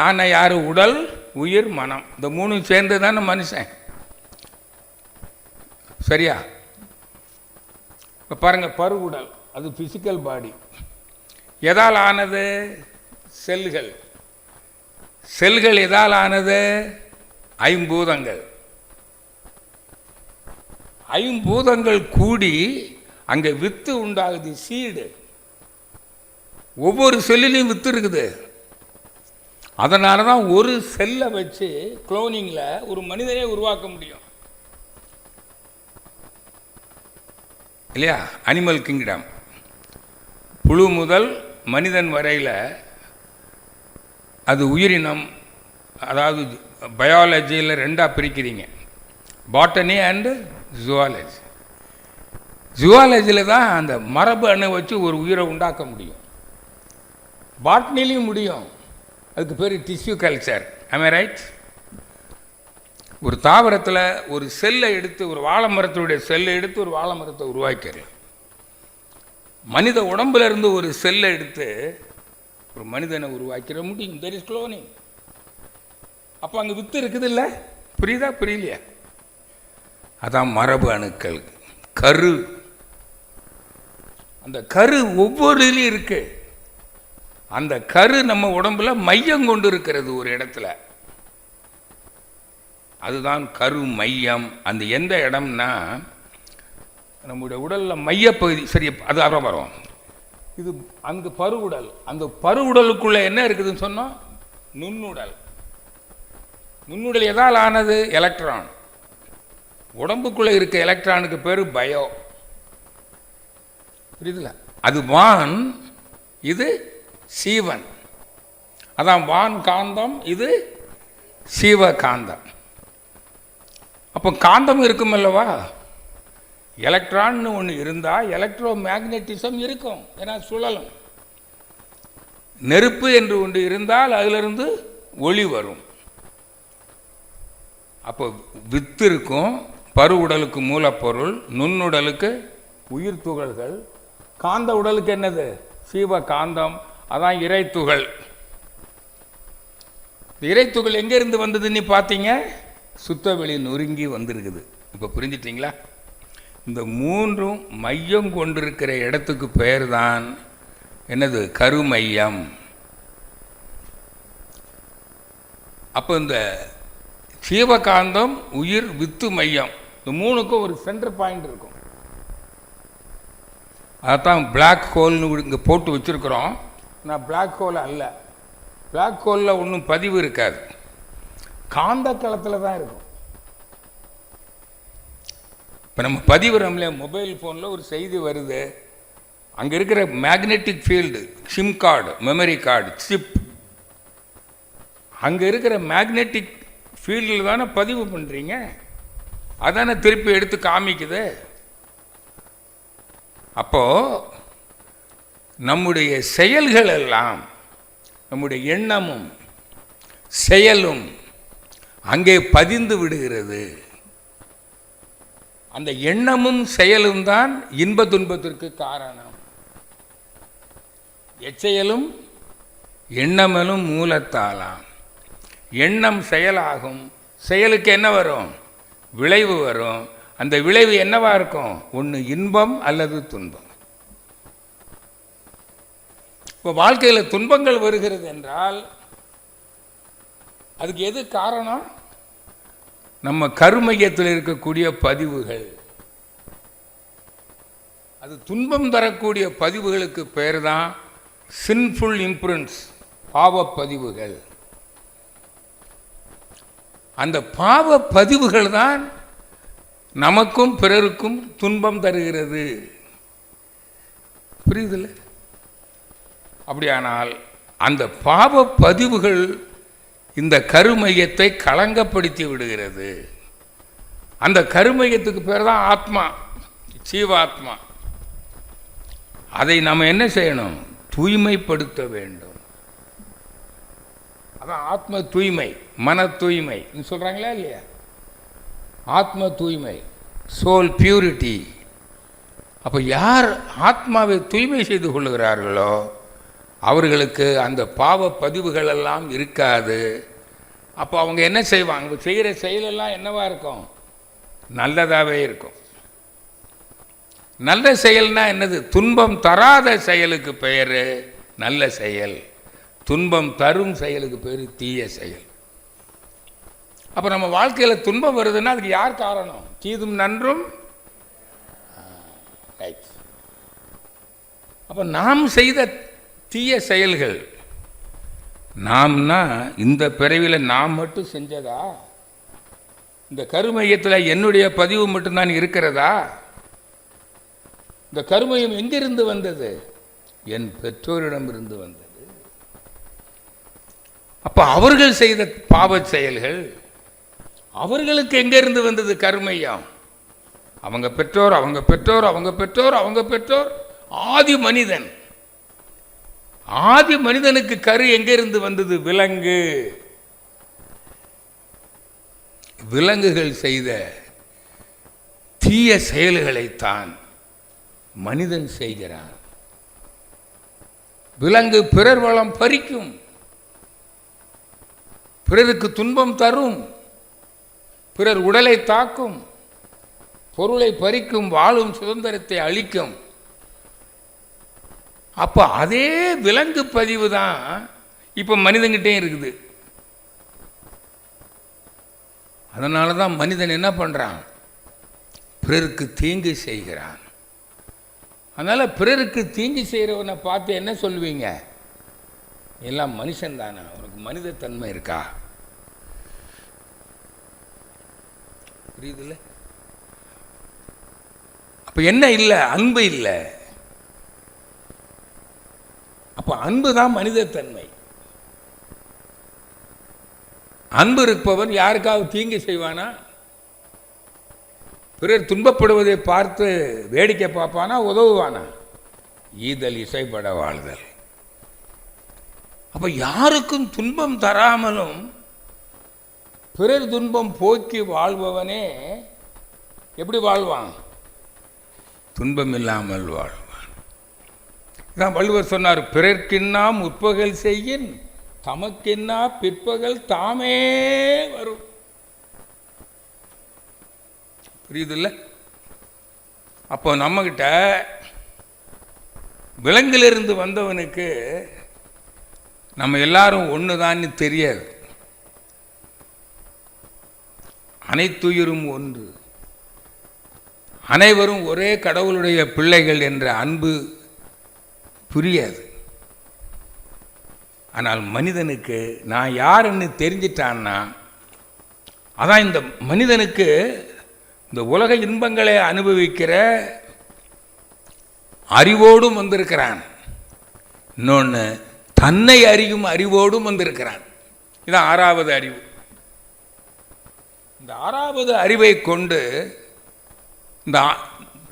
நான் யார்? உடல், உயிர், மனம். இந்த மூணும் சேர்ந்து தானே மனுஷன். சரியா? இப்போ பாருங்கள், பருவுடல் அது பிசிக்கல் பாடி. எதால் ஆனது? செல்கள். செல்கள் எதால் ஆனது? ஐம்பூதங்கள். ஐம்பூதங்கள் கூடி அங்கே வித்து உண்டாகுது, சீடு. ஒவ்வொரு செல்லிலையும் வித்து இருக்குது. அதனால தான் ஒரு செல்லை வச்சு குளோனிங்கில் ஒரு மனிதனே உருவாக்க முடியும் இல்லையா? அனிமல் கிங்டம், புழு முதல் மனிதன் வரையில் அது உயிரினம். அதாவது பயாலஜியில் ரெண்டாக பிரிக்கிறீங்க, பாட்டனி அண்டு ஜுவாலஜி. ஜுவாலஜியில் தான் அந்த மரபு அணு வச்சு ஒரு உயிரை உண்டாக்க முடியும். பாட்னிலையும் முடியும். அதுக்கு பேர் டிஷ்யூ கல்ச்சர். ஆம் ஐ ரைட்? ஒரு தாவரத்தில் ஒரு செல்லை எடுத்து, ஒரு வாழை மரத்துடைய செல்லை எடுத்து ஒரு வாழை மரத்தை உருவாக்கிறது. மனித உடம்புல இருந்து ஒரு செல்லை எடுத்து ஒரு மனிதனை உருவாக்கிற முடியும். There is cloning. அப்போ அங்கே வித்து இருக்குது இல்லை? புரியுதா? புரியலையா? அதான் மரபு அணுக்கள், கரு. அந்த கரு ஒவ்வொருலையும் இருக்கு. அந்த கரு நம்ம உடம்புல மையம் கொண்டு இருக்கிறது ஒரு இடத்துல. அதுதான் கரு மையம். அந்த எந்த இடம்னா நம்முடைய உடலில் மையப்பகுதி. சரி, அது அப்புறம் வரும். இது அங்கு பருவுடல். அந்த பருவுடலுக்குள்ள என்ன இருக்குதுன்னு சொன்னோம்? நுண்ணுடல். நுண்ணுடல் எதால் ஆனது? எலக்ட்ரான். உடம்புக்குள்ளே இருக்க எலக்ட்ரானுக்கு பேர் பயோ. புரியுதுல? அது வான், இது சீவன். அதான் வான் காந்தம், இது சீவ காந்தம். அப்போ காந்தம் இருக்கும் அல்லவா? எலக்ட்ரான் ஒன்று இருந்தால் எலக்ட்ரோ மேக்னட்டிசம் இருக்கும், ஏன்னா சுழலும். நெருப்பு என்று ஒன்று இருந்தால் அதிலிருந்து ஒளி வரும். அப்போ வித்து இருக்கும், பரு உடலுக்கு மூலப்பொருள், நுண்ணுடலுக்கு உயிர் துகள்கள், காந்த உடலுக்கு என்னது? சீவ காந்தம். அதான் இறைத்துகள். இறைத்துகள் எங்கேருந்து வந்ததுன்னு பார்த்தீங்க? சுத்தவெளி நொறுங்கி வந்திருக்குது. இப்போ புரிஞ்சிட்டிங்களா? இந்த மூன்றும் மையம் கொண்டிருக்கிற இடத்துக்கு பெயர் தான் என்னது? கருமையம். அப்போ இந்த ஜீவகாந்தம், உயிர், வித்து, மையம், இந்த மூணுக்கும் ஒரு சென்டர் பாயிண்ட் இருக்கும். அதான் பிளாக் ஹோல்னு இங்கே போட்டு வச்சுருக்குறோம். நான் பிளாக் ஹோல் அல்ல. பிளாக் ஹோலில் ஒன்றும் பதிவு இருக்காது, காந்த களத்தில் தான் இருக்கும். இப்போ நம்ம பதிவுறோம்ல, மொபைல் ஃபோனில் ஒரு செய்தி வருது, அங்கே இருக்கிற magnetic field, sim card, memory card, chip, அங்கே இருக்கிற மேக்னெட்டிக் ஃபீல்டில் தானே பதிவு பண்ணுறீங்க. அதானே திருப்பி எடுத்து காமிக்குது. அப்போது நம்முடைய செயல்கள் எல்லாம், நம்முடைய எண்ணமும் செயலும் அங்கே பதிந்து விடுகிறது. அந்த எண்ணமும் செயலும் தான் இன்ப துன்பத்திற்கு காரணம். எச்செயலும் எண்ணமலும் மூலத்தாலாம். எண்ணம் செயலாகும், செயலுக்கு என்ன வரும்? விளைவு வரும். அந்த விளைவு என்னவா இருக்கும்? ஒன்று இன்பம் அல்லது துன்பம். இப்போ வாழ்க்கையில் துன்பங்கள் வருகிறது என்றால் அதுக்கு எது காரணம்? நம்ம கருமையத்தில் இருக்கக்கூடிய பதிவுகள். அது துன்பம் தரக்கூடிய பதிவுகளுக்கு பெயர் தான் சின்ஃபுல் இம்ப்ரிண்ட்ஸ், பாவ பதிவுகள். அந்த பாவ பதிவுகள் தான் நமக்கும் பிறருக்கும் துன்பம் தருகிறது. புரியுதில்ல? அப்படியானால் அந்த பாவ பதிவுகள் இந்த கருமையத்தை களங்கப்படுத்தி விடுகிறது. அந்த கருமையத்துக்கு பேர் தான் ஆத்மா, ஜீவாத்மா. அதை நம்ம என்ன செய்யணும்? தூய்மைப்படுத்த வேண்டும். அதான் ஆத்ம தூய்மை, மன தூய்மை சொல்கிறாங்களா இல்லையா? ஆத்ம தூய்மை, சோல் பியூரிட்டி. அப்போ யார் ஆத்மாவை தூய்மை செய்து கொள்ளுகிறார்களோ அவர்களுக்கு அந்த பாவ பதிவுகள் எல்லாம் இருக்காது. அப்போ அவங்க என்ன செய்வாங்க? செய்கிற செயலெல்லாம் என்னவா இருக்கும்? நல்லதாகவே இருக்கும். நல்ல செயல்னா என்னது? துன்பம் தராத செயலுக்கு பெயர் நல்ல செயல். துன்பம் தரும் செயலுக்கு பேர் தீய செயல். அப்போ நம்ம வாழ்க்கையில் துன்பம் வருதுன்னா அதுக்கு யார் காரணம்? தீதும் நன்றும். அப்போ நாம் செய்த தீய செயல்கள், நாம்னா இந்த பிறவியில் நாம் மட்டும் செஞ்சதா? இந்த கருமையத்தில் என்னுடைய பதிவு மட்டும்தான் இருக்கிறதா? இந்த கருமையம் எங்கிருந்து வந்தது? என் பெற்றோரிடமிருந்து வந்தது. அப்போ அவர்கள் செய்த பாவ செயல்கள் அவர்களுக்கு எங்கிருந்து வந்தது கருமையம்? அவங்க பெற்றோர், அவங்க பெற்றோர், அவங்க பெற்றோர், அவங்க பெற்றோர். ஆதி மனிதன். ஆதி மனிதனுக்கு கரு எங்கிருந்து வந்தது? விலங்கு. விலங்குகள் செய்த தீய செயல்களைத்தான் மனிதன் செய்கிறான். விலங்கு பிறர் வளம் பறிக்கும், பிறருக்கு துன்பம் தரும், பிறர் உடலை தாக்கும், பொருளை பறிக்கும், வாழும் சுதந்திரத்தை அளிக்கும். அப்போ அதே விலங்கு பதிவு தான் இப்போ மனிதன்கிட்டே இருக்குது. அதனால தான் மனிதன் என்ன பண்ணுறான்? பிறருக்கு தீங்கு செய்கிறான். அதனால் பிறருக்கு தீங்கு செய்கிறவனை பார்த்து என்ன சொல்லுவீங்க? எல்லாம் மனுஷன் தானே, அவனுக்கு மனிதத்தன்மை இருக்கா? புரியுதுல்ல? அப்போ என்ன இல்லை? அன்பு இல்லை. அப்போ அன்பு தான் மனிதத்தன்மை. அன்பு இருப்பவன் யாருக்காவது தீங்கு செய்வானா? பிறர் துன்பப்படுவதை பார்த்து வேடிக்கை பார்ப்பானா? உதவுவானா? ஈதல் இசைப்பட வாழ்தல். அப்போ யாருக்கும் துன்பம் தராமலும் பிறர் துன்பம் போக்கி வாழ்பவனே எப்படி வாழ்வான்? துன்பம் இல்லாமல் வாழ்வான். இதான் வள்ளுவர் சொன்னார், பிறர்க்கின்னா முற்பகல் செய்யின் தமக்கின்னா பிற்பகல் தாமே வரும். புரியுதில்ல? அப்போ நம்மக்கிட்ட விலங்கிலிருந்து வந்தவனுக்கு நம்ம எல்லாரும் ஒன்று தான் தெரியாது. அனைத்துயிரும் ஒன்று, அனைவரும் ஒரே கடவுளுடைய பிள்ளைகள் என்ற அன்பு புரியாது. ஆனால் மனிதனுக்கு நான் யாருன்னு தெரிஞ்சிட்டான்னா, அதான் இந்த மனிதனுக்கு இந்த உலக இன்பங்களை அனுபவிக்கிற அறிவோடும் வந்திருக்கிறான். இன்னொன்று, தன்னை அறியும் அறிவோடும் வந்திருக்கிறான். இதுதான் 6வது அறிவு. இந்த 6வது அறிவை கொண்டு இந்த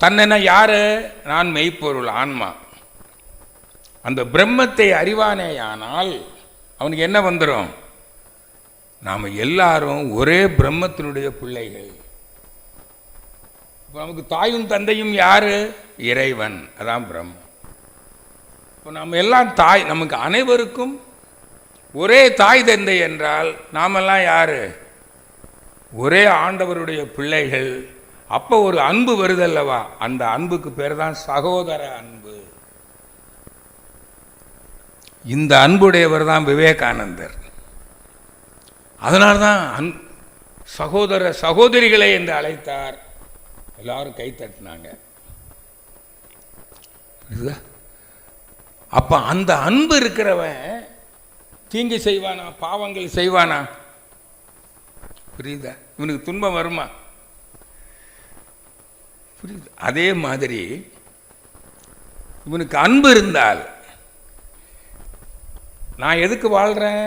தன்னை யாரு? நான் மெய்ப்பொருள் ஆன்மா. அந்த பிரம்மத்தை அறிவானேயானால் அவனுக்கு என்ன வந்துடும்? நாம் எல்லாரும் ஒரே பிரம்மத்தினுடைய பிள்ளைகள். இப்போ நமக்கு தாயும் தந்தையும் யாரு? இறைவன், அதான் பிரம்மம். இப்போ நம்ம எல்லாம் தாய், நமக்கு அனைவருக்கும் ஒரே தாய் தந்தை என்றால் நாமெல்லாம் யாரு? ஒரே ஆண்டவருடைய பிள்ளைகள். அப்போ ஒரு அன்பு வருதல்லவா, அந்த அன்புக்கு பேர் தான் சகோதர அன்பு. இந்த அன்புடையவர் தான் விவேகானந்தர். அதனால்தான் சகோதர சகோதரிகளை என்று அழைத்தார். எல்லாரும் கை தட்டினாங்க. அப்ப அந்த அன்பு இருக்கிறவன் தீங்கு செய்வானா? பாவங்கள் செய்வானா? புரியுதா? இவனுக்கு துன்பம் வருமா? புரியுது? அதே மாதிரி இவனுக்கு அன்பு இருந்தால், நான் எதுக்கு வாழ்கிறேன்?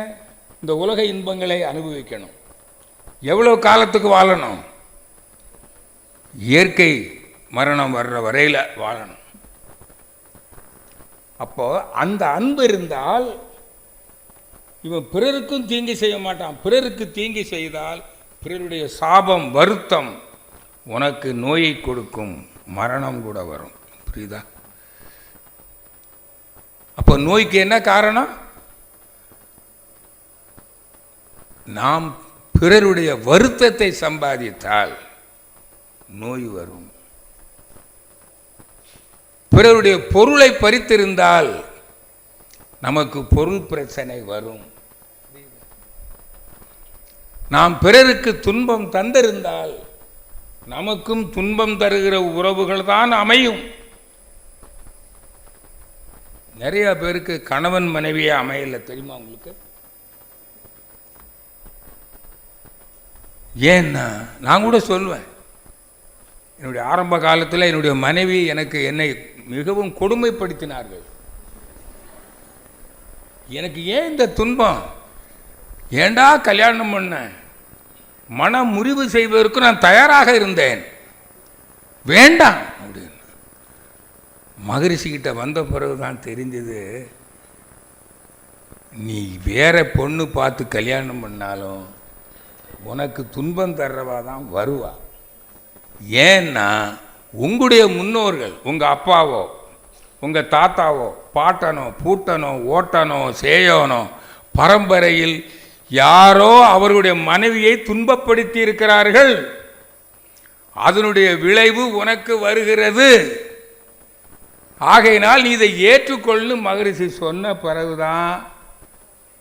இந்த உலக இன்பங்களை அனுபவிக்கணும். எவ்வளோ காலத்துக்கு வாழணும்? இயற்கை மரணம் வர்ற வரையில் வாழணும். அப்போ அந்த அன்பு இருந்தால் இவன் பிறருக்கும் தீங்கு செய்ய மாட்டான். பிறருக்கு தீங்கு செய்தால் பிறருடைய சாபம், வருத்தம் உனக்கு நோயை கொடுக்கும், மரணம் கூட வரும். புரியுதா? அப்போ நோய்க்கு என்ன காரணம்? நாம் பிறருடைய வருத்தத்தை சம்பாதித்தால் நோய் வரும். பிறருடைய பொருளை பறித்திருந்தால் நமக்கு பொருள் பிரச்சனை வரும். நாம் பிறருக்கு துன்பம் தந்திருந்தால் நமக்கும் துன்பம் தருகிற உறவுகள் தான் அமையும். நிறைய பேருக்கு கணவன் மனைவியே அமையல, தெரியுமா உங்களுக்கு? ஏன்னா நான் கூட சொல்வேன், என்னுடைய ஆரம்ப காலத்தில் என்னுடைய மனைவி என்னை மிகவும் கொடுமைப்படுத்தினார்கள். எனக்கு ஏன் இந்த துன்பம்? ஏண்டா கல்யாணம் பண்ண? மன முறிவு செய்வதற்கு நான் தயாராக இருந்தேன், வேண்டாம் அப்படின்னு. மகரிஷிக்கிட்ட வந்த பிறகுதான் தெரிஞ்சது, நீ வேற பொண்ணு பார்த்து கல்யாணம் பண்ணாலும் உனக்கு துன்பம் தர்றவா தான் வருவா. ஏன்னா உங்களுடைய முன்னோர்கள், உங்கள் அப்பாவோ உங்கள் தாத்தாவோ பாட்டனோ பூட்டனோ ஓட்டனோ சேயோனோ பரம்பரையில் யாரோ அவர்களுடைய மனைவியை துன்பப்படுத்தி இருக்கிறார்கள். அதனுடைய விளைவு உனக்கு வருகிறது. ஆகையினால் நீ இதை ஏற்றுக்கொள்ளு மகரிஷி சொன்ன பிறகுதான்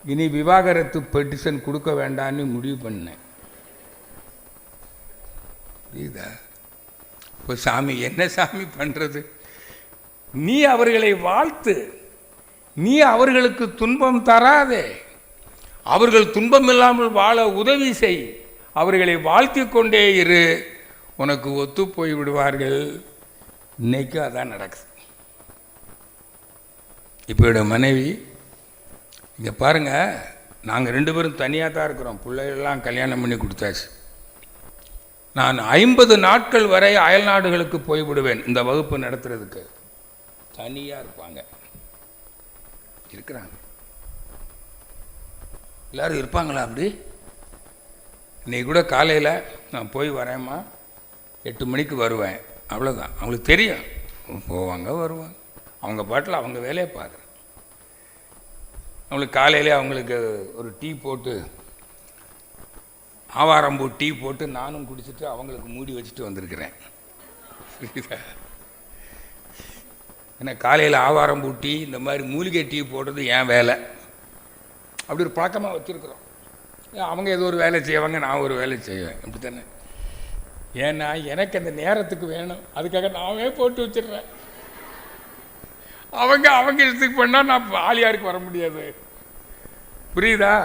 இனி விவாகரத்து பெட்டிஷன் கொடுக்க வேண்டான்னு முடிவு பண்ணேன். புரியுதா? இப்போ சாமி என்ன சாமி பண்ணுறது? நீ அவர்களை வாழ்த்து, நீ அவர்களுக்கு துன்பம் தராதே, அவர்கள் துன்பம் இல்லாமல் வாழ உதவி செய், அவர்களை வாழ்த்தி கொண்டே இரு, உனக்கு ஒத்து போய் விடுவார்கள். இன்னைக்கும் அதான் நடக்குது. இப்போ என்னோட மனைவி இங்கே பாருங்கள், நாங்கள் 2 பேரும் தனியாக தான் இருக்கிறோம். பிள்ளைகள்லாம் கல்யாணம் பண்ணி கொடுத்தாச்சு. நான் 50 நாட்கள் வரை அயல் நாடுகளுக்கு போய்விடுவேன் இந்த வகுப்பு நடத்துறதுக்கு. தனியாக இருப்பாங்க, இருக்கிறாங்க. எல்லோரும் இருப்பாங்களா அப்படி? இன்றைக்கி கூட காலையில் நான் போய் வரேம்மா, 8 மணிக்கு வருவேன், அவ்வளோதான். அவங்களுக்கு தெரியும், போவாங்க வருவாங்க, அவங்க பாட்டில் அவங்க வேலையை பார்க்குறேன். அவங்களுக்கு காலையிலே அவங்களுக்கு ஒரு டீ போட்டு, ஆவாரம்பூ டீ போட்டு நானும் குடிச்சிட்டு அவங்களுக்கு மூடி வச்சுட்டு வந்திருக்கிறேன். ஏன்னா காலையில் ஆவாரம் பூட்டி இந்த மாதிரி மூலிகை டீ போடுறது என் வேலை. அப்படி ஒரு பழக்கமாக வச்சுருக்குறோம். அவங்க ஏதோ ஒரு வேலை செய்வாங்க, நான் ஒரு வேலை செய்வேன், அப்படி தானே. ஏன்னா எனக்கு அந்த நேரத்துக்கு வேணும், அதுக்காக நானே போட்டு வச்சிடுறேன். அவங்க இடத்துக்கு பண்ணால் நான் ஆலியாருக்கு வர முடியாது. புரியுதா?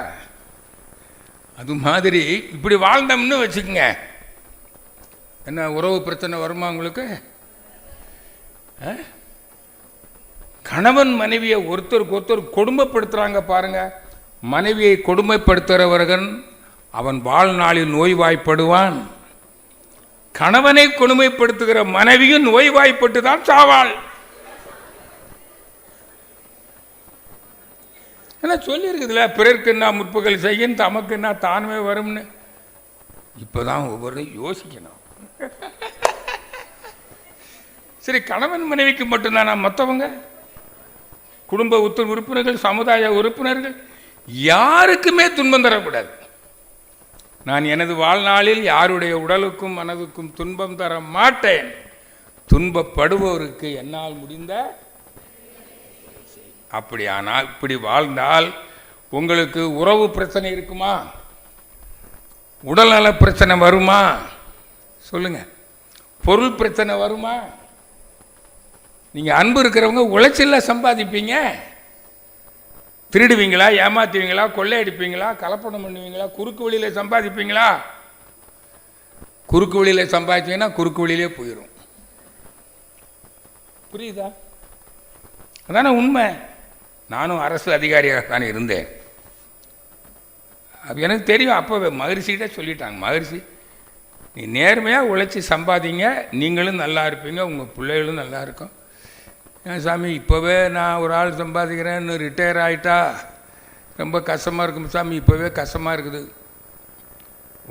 அது மாதிரி இப்படி வாழ்ந்தோம்னு வச்சுக்கோங்க, என்ன உறவு பிரச்சனை வருமா உங்களுக்கு? கணவன் மனைவியை ஒருத்தருக்கு ஒருத்தர் கொடுமைப்படுத்துகிறாங்க பாருங்க. மனைவியை கொடுமைப்படுத்துகிறவர்கள் அவன் வாழ்நாளில் நோய்வாய்ப்படுவான். கணவனை கொடுமைப்படுத்துகிற மனைவியும் நோய்வாய்ப்பட்டு தான் சாவாள். ஏன்னா சொல்லியிருக்குதுல, பிறர்க்குன்னா முற்பகல் செய்யும், தமக்குன்னா தானுமே வரும்னு. இப்போதான் ஒவ்வொரு யோசிக்கணும். சரி, கணவன் மனைவிக்கு மட்டும்தானா? மற்றவங்க குடும்ப உறுப்பினர்கள், சமுதாய உறுப்பினர்கள் யாருக்குமே துன்பம் தரக்கூடாது. நான் எனது வாழ்நாளில் யாருடைய உடலுக்கும் மனதுக்கும் துன்பம் தர மாட்டேன். துன்பப்படுவோருக்கு என்னால் முடிந்த. அப்படியானால் இப்படி வாழ்ந்தால் உங்களுக்கு உறவு பிரச்சனை இருக்குமா? உடல்நல பிரச்சனை வருமா? சொல்லுங்க. பொருள் பிரச்சனை வருமா? நீங்க அன்பு இருக்கிறவங்க உழைச்சில்ல சம்பாதிப்பீங்க. திருடுவீங்களா, ஏமாத்துவீங்களா, கொள்ளையடிப்பீங்களா, கலப்படம் பண்ணுவீங்களா, குறுக்கு வழியில் சம்பாதிப்பீங்களா? குறுக்கு வழியில் சம்பாதிச்சீங்கன்னா குறுக்கு வழியிலே போயிடும். புரியுதா? அதான உண்மை. நானும் அரசு அதிகாரியாக தானே இருந்தேன். அது எனக்கு தெரியும். அப்போவே மகரிஷிகிட்ட சொல்லிட்டாங்க, மகரிஷி நீ நேர்மையாக உழைச்சி சம்பாதிங்க, நீங்களும் நல்லா இருப்பீங்க, உங்கள் பிள்ளைகளும் நல்லா இருக்கும். ஏன் சாமி, இப்போவே நான் ஒரு ஆள் சம்பாதிக்கிறேன், இன்னும் ரிட்டையர் ஆகிட்டா ரொம்ப கஷ்டமாக இருக்கும் சாமி. இப்போவே கஷ்டமாக இருக்குது.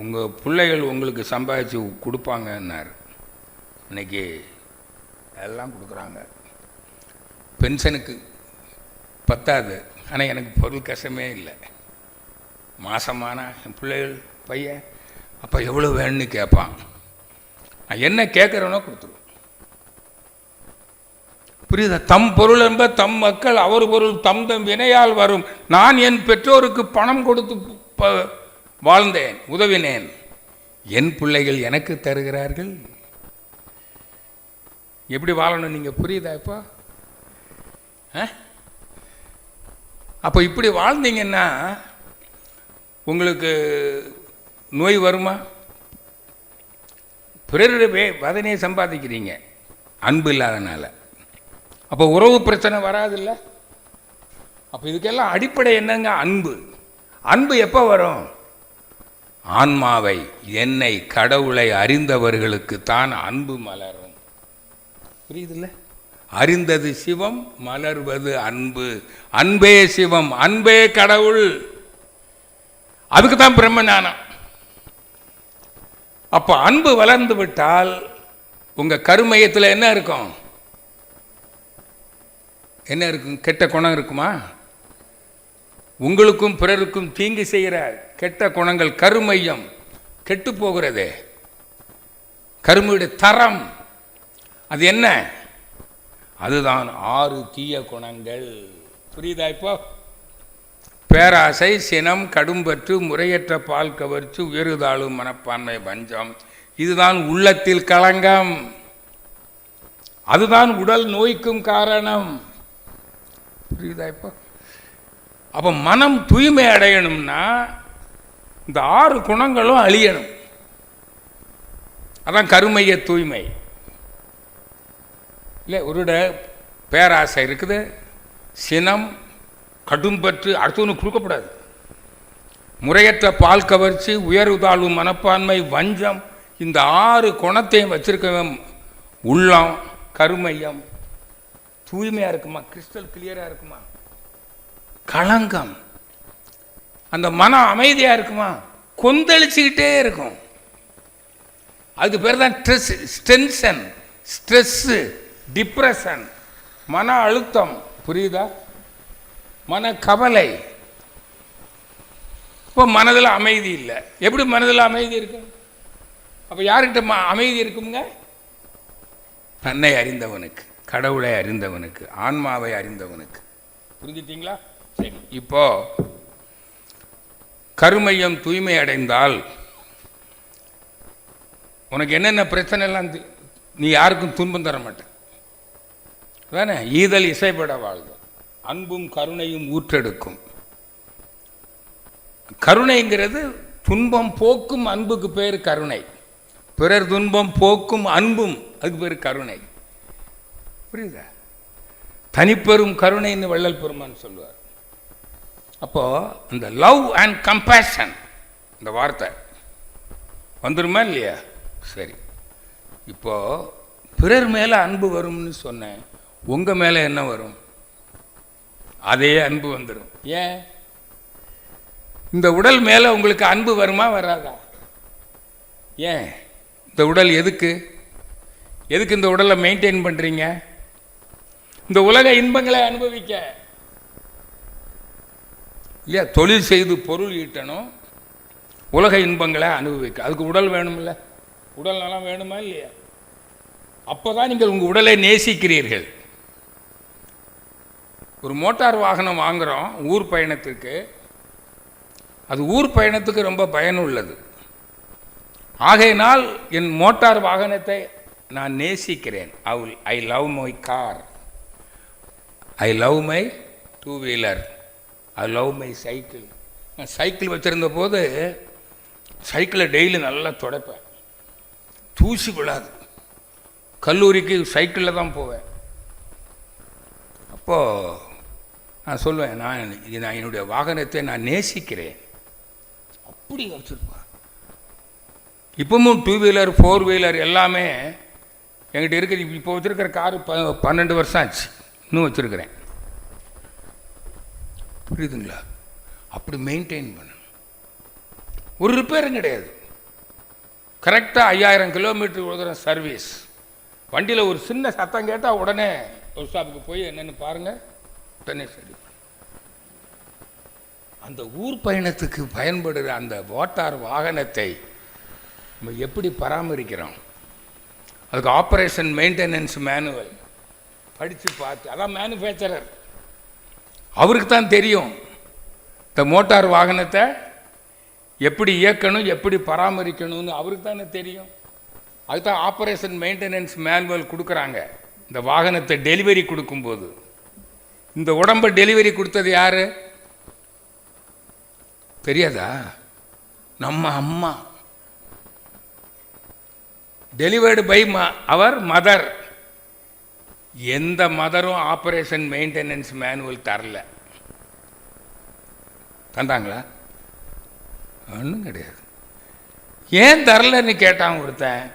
உங்கள் பிள்ளைகள் உங்களுக்கு சம்பாதிச்சு கொடுப்பாங்கன்னாரு. இன்னைக்கு எல்லாம் கொடுக்குறாங்க. பென்ஷனுக்கு பத்தாது, ஆனால் எனக்கு பொருள் கஷ்டமே இல்லை. மாதமானா என் பிள்ளைகள் பையன் அப்போ எவ்வளோ வேணும்னு கேட்பான். நான் என்ன கேட்குறேனோ கொடுத்துருவோம். புரியுதா? தம் பொருள் என்ப தம் மக்கள் அவர் பொருள் தம் தம் வினையால் வரும். நான் என் பெற்றோருக்கு பணம் கொடுத்து வாழ்ந்தேன், உதவினேன். என் பிள்ளைகள் எனக்கு தருகிறார்கள். எப்படி வாழணும் நீங்க? புரியுதா? இப்போ அப்போ இப்படி வாழ்ந்தீங்கன்னா உங்களுக்கு நோய் வருமா? பிறருடைய வதனையை சம்பாதிக்கிறீங்க அன்பு இல்லாதனால. அப்போ உறவு பிரச்சனை வராதில்ல. அப்போ இதுக்கெல்லாம் அடிப்படை என்னங்க? அன்பு. அன்பு எப்போ வரும்? ஆன்மாவை, என்னை, கடவுளை அறிந்தவர்களுக்கு தான் அன்பு மலரும். புரியுதுல்ல? அறிந்தது சிவம், மலர்வது அன்பு. அன்பே சிவம், அன்பே கடவுள். அதுக்கு தான் பிரம்ம ஞானம். அப்போ அன்பு வளர்ந்து விட்டால் உங்க கருமையத்தில் என்ன இருக்கும்? என்ன இருக்கும்? கெட்ட குணம் இருக்குமா? உங்களுக்கும் பிறருக்கும் தீங்கு செய்கிற கெட்ட குணங்கள், கருமையம் கெட்டு போகிறதே. கருமையுடைய தரம் அது என்ன? அதுதான் 6 தீய குணங்கள். புரியுதா? இப்போ பேராசை, சினம், கடும்பற்று, முறையற்ற பால் கவர்ச்சி, உயர்தாளும் மனப்பான்மை, வஞ்சம். இதுதான் உள்ளத்தில் களங்கம். அதுதான் உடல் நோய்க்கும் காரணம். புரியுதா? இப்போ அப்போ மனம் தூய்மை அடையணும்னா இந்த 6 குணங்களும் அழியணும். அதான் கருமைய தூய்மை. இல்லை, ஒரு பேராசை இருக்குது, சினம், கடும்பற்று, அடுத்தவனு கொடுக்கப்படாது, முறையற்ற பால் கவர்ச்சி, உயர்வு மனப்பான்மை, வஞ்சம். இந்த 6 குணத்தையும் வச்சிருக்கவன் உள்ளம், கருமையம் தூய்மையாக இருக்குமா? கிறிஸ்டல் கிளியராக இருக்குமா? களங்கம். அந்த மனம் அமைதியாக இருக்குமா? கொந்தளிச்சுக்கிட்டே இருக்கும். அதுக்கு பேர் தான் டென்ஷன், ஸ்ட்ரெஸ்ஸு, டிப்ரெஷன், மன அழுத்தம். புரியுதா? மன கவலை. இப்போ மனதில் அமைதி இல்லை. எப்படி மனதில் அமைதி இருக்கும்? அப்போ யார்கிட்ட அமைதி இருக்குங்க? தன்னை அறிந்தவனுக்கு. கடவுளை அறிந்தவனுக்கு, ஆன்மாவை அறிந்தவனுக்கு. புரிஞ்சுட்டீங்களா? சரி, இப்போ கருமையம் தூய்மை அடைந்தால் உனக்கு என்னென்ன பிரச்சனை எல்லாம் நீ யாருக்கும் துன்பம் தர மாட்டேன் தானே. ஈதல் இசைப்பட வாழ்வு, அன்பும் கருணையும் ஊற்றெடுக்கும். கருணைங்கிறது துன்பம் போக்கும் அன்புக்கு பேர் கருணை. பிறர் துன்பம் போக்கும் அன்பும் அதுக்கு பேர் கருணை. புரியுதா? தனிப்பெரும் கருணைன்னு வள்ளல் பெருமான் சொல்லுவார். அப்போ இந்த லவ் அண்ட் கம்பேஷன் இந்த வார்த்தை வந்துருமா இல்லையா? சரி, இப்போ பிறர் மேல அன்பு வரும்னு சொன்னேன், உங்க மேல என்ன வரும்? அதே அன்பு வந்துடும். ஏன்? இந்த உடல் மேல உங்களுக்கு அன்பு வருமா வராதா? ஏன்? இந்த உடல் எதுக்கு இந்த உடலை மெயின்டைன் பண்றீங்க? இந்த உலக இன்பங்களை அனுபவிக்க இல்லையா? தொழில் செய்து பொருள் ஈட்டணும், உலக இன்பங்களை அனுபவிக்க. அதுக்கு உடல் வேணும்ல? உடல் நலம் வேணுமா இல்லையா? அப்போதான் நீங்கள் உங்கள் உடலை நேசிக்கிறீர்கள். ஒரு மோட்டார் வாகனம் வாங்குகிறோம் ஊர் பயணத்துக்கு. அது ஊர் பயணத்துக்கு ரொம்ப பயனுள்ளது. ஆகையினால் என் மோட்டார் வாகனத்தை நான் நேசிக்கிறேன். I love my car, I love my two wheeler, I love my cycle. நான் சைக்கிள் வச்சுருந்த போது சைக்கிளை டெய்லி நல்லா துடைப்பேன், தூசி விழாது. கல்லூரிக்கு சைக்கிளில் தான் போவேன். அப்போது நான் சொல்லுவேன், நான் என்னுடைய வாகனத்தை நான் நேசிக்கிறேன். அப்படி வச்சுருப்பேன். இப்பவும் 2 வீலர் 4 வீலர் எல்லாமே என்கிட்ட இருக்குது. இப்போ வச்சுருக்கிற காரு 12 வருஷம் ஆச்சு, இன்னும் வச்சுருக்கிறேன். புரியுதுங்களா? அப்படி மெயின்டைன் பண்ண ஒரு ரிப்பேரும் கிடையாது. கரெக்டாக 5000 கிலோமீட்டர் ஒரு தடவை சர்வீஸ். வண்டியில் ஒரு சின்ன சத்தம் கேட்டால் உடனே ஒரு ஷாப்புக்கு போய் என்னென்னு பாருங்கள், உடனே சரி. அந்த ஊர் பயணத்துக்கு பயன்படுகிற அந்த மோட்டார் வாகனத்தை நம்ம எப்படி பராமரிக்கிறோம்? அதுக்கு ஆப்ரேஷன் மெயின்டெனன்ஸ் மேனுவல் படித்து பார்த்து, அதான் மேனுஃபேக்சரர், அவருக்கு தான் தெரியும் இந்த மோட்டார் வாகனத்தை எப்படி இயக்கணும், எப்படி பராமரிக்கணும்னு அவருக்கு தானே தெரியும். அதுதான் ஆப்ரேஷன் மெயின்டெனன்ஸ் மேனுவல் கொடுக்குறாங்க. இந்த வாகனத்தை டெலிவரி கொடுக்கும்போது இந்த உடம்பை டெலிவரி கொடுத்தது யாரு தெரியாதா? நம்ம அம்மா. Delivered by our mother. எந்த மதரும் ஆப்ரேஷன் மெயின்டெனன்ஸ் மேனுவல் தரல. தந்தாங்களா? ஒன்றும் கிடையாது. ஏன் தரலன்னு கேட்டான் ஒருத்தன்.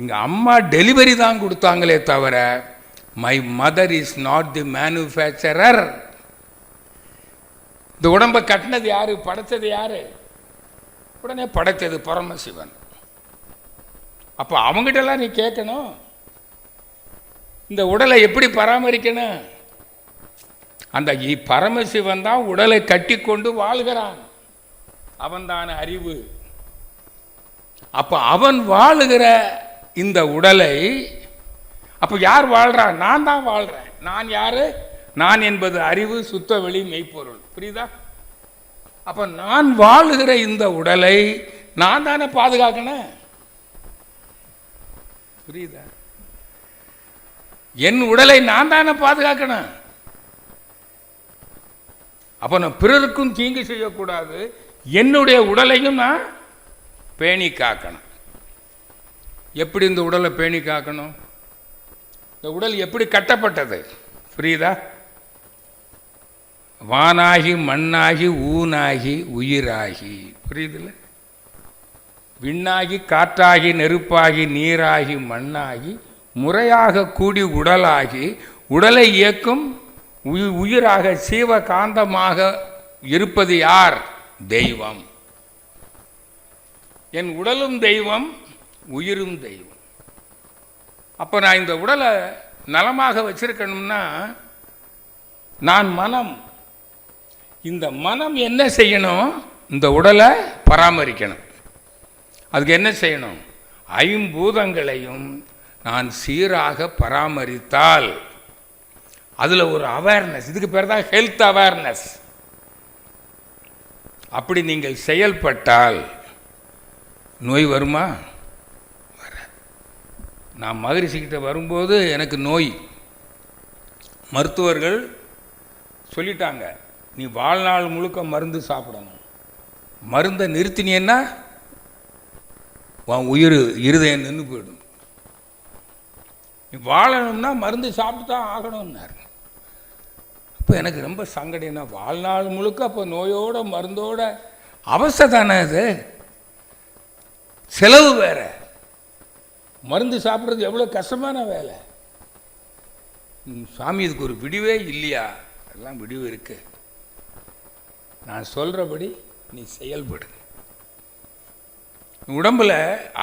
எங்கள் அம்மா டெலிவரி தான் கொடுத்தாங்களே தவிர my mother is not the manufacturer. இந்த உடம்பை கட்டினது யாரு, படைச்சது யாரு? உடனே படைத்தது பரமசிவன். அப்போ அவங்ககிட்டலாம் நீ கேட்கணும், இந்த உடலை எப்படி பராமரிக்கணும். அந்த பரமசிவன் தான் உடலை கட்டி கொண்டு வாழ்கிறான். அவன்தான அறிவு. அப்போ அவன் வாழுகிற இந்த உடலை அப்போ யார் வாழ்றான்? நான் தான் வாழ்றேன். நான் யாரு? நான் என்பது அறிவு, சுத்த வெளி, மெய்ப்பொருள். புரியுதா? அப்ப நான் வாழுகிற இந்த உடலை நான் தானே பாதுகாக்கணும். புரியுதா? என் உடலை நான் தானே பாதுகாக்கணும். அப்ப நான் பிறருக்கும் தீங்கு செய்யக்கூடாது, என்னுடைய உடலையும் நான் பேணி காக்கணும். எப்படி இந்த உடலை பேணி காக்கணும்? இந்த உடல் எப்படி கட்டப்பட்டது? புரியுதா? வானாகி மண்ணாகி ஊனாகி உயிராகி. புரியுதுல்ல? விண்ணாகி காற்றாகி நெருப்பாகி நீராகி மண்ணாகி முறையாக கூடி உடலாகி உடலை இயக்கும் உயிராக சீவகாந்தமாக இருப்பது யார்? தெய்வம். என் உடலும் தெய்வம், உயிரும் தெய்வம். அப்போ நான் இந்த உடலை நலமாக வச்சிருக்கணும்னா நான் மனம். இந்த மனம் என்ன செய்யணும்? இந்த உடலை பராமரிக்கணும். அதுக்கு என்ன செய்யணும்? 5 பூதங்களையும் நான் சீராக பராமரித்தால், அதில் ஒரு அவேர்னஸ், இதுக்கு பேர் தான் ஹெல்த் அவேர்னஸ். அப்படி நீங்கள் செயல்பட்டால் நோய் வருமா? வர. நான் மகரிஷிக்கிட்ட வரும்போது எனக்கு நோய், மருத்துவர்கள் சொல்லிட்டாங்க, நீ வாழ்நாள் முழுக்க மருந்து சாப்பிடணும். மருந்தை நிறுத்தினீன்னா உன் இருதயம் நின்று போயிடும். நீ வாழணும்னா மருந்து சாப்பிட்டு தான் ஆகணும்னாரு. அப்போ எனக்கு ரொம்ப சங்கடம்னா, வாழ்நாள் முழுக்க அப்போ நோயோட மருந்தோட அவஸ்தை தானே அது, செலவு வேற. மருந்து சாப்பிட்றது எவ்வளோ கஷ்டமான வேலை. சாமி இதுக்கு ஒரு விடிவே இல்லையா? எல்லாம் விடிவு இருக்கு. நான் சொல்கிறபடி நீ செயல்படு. உடம்பில்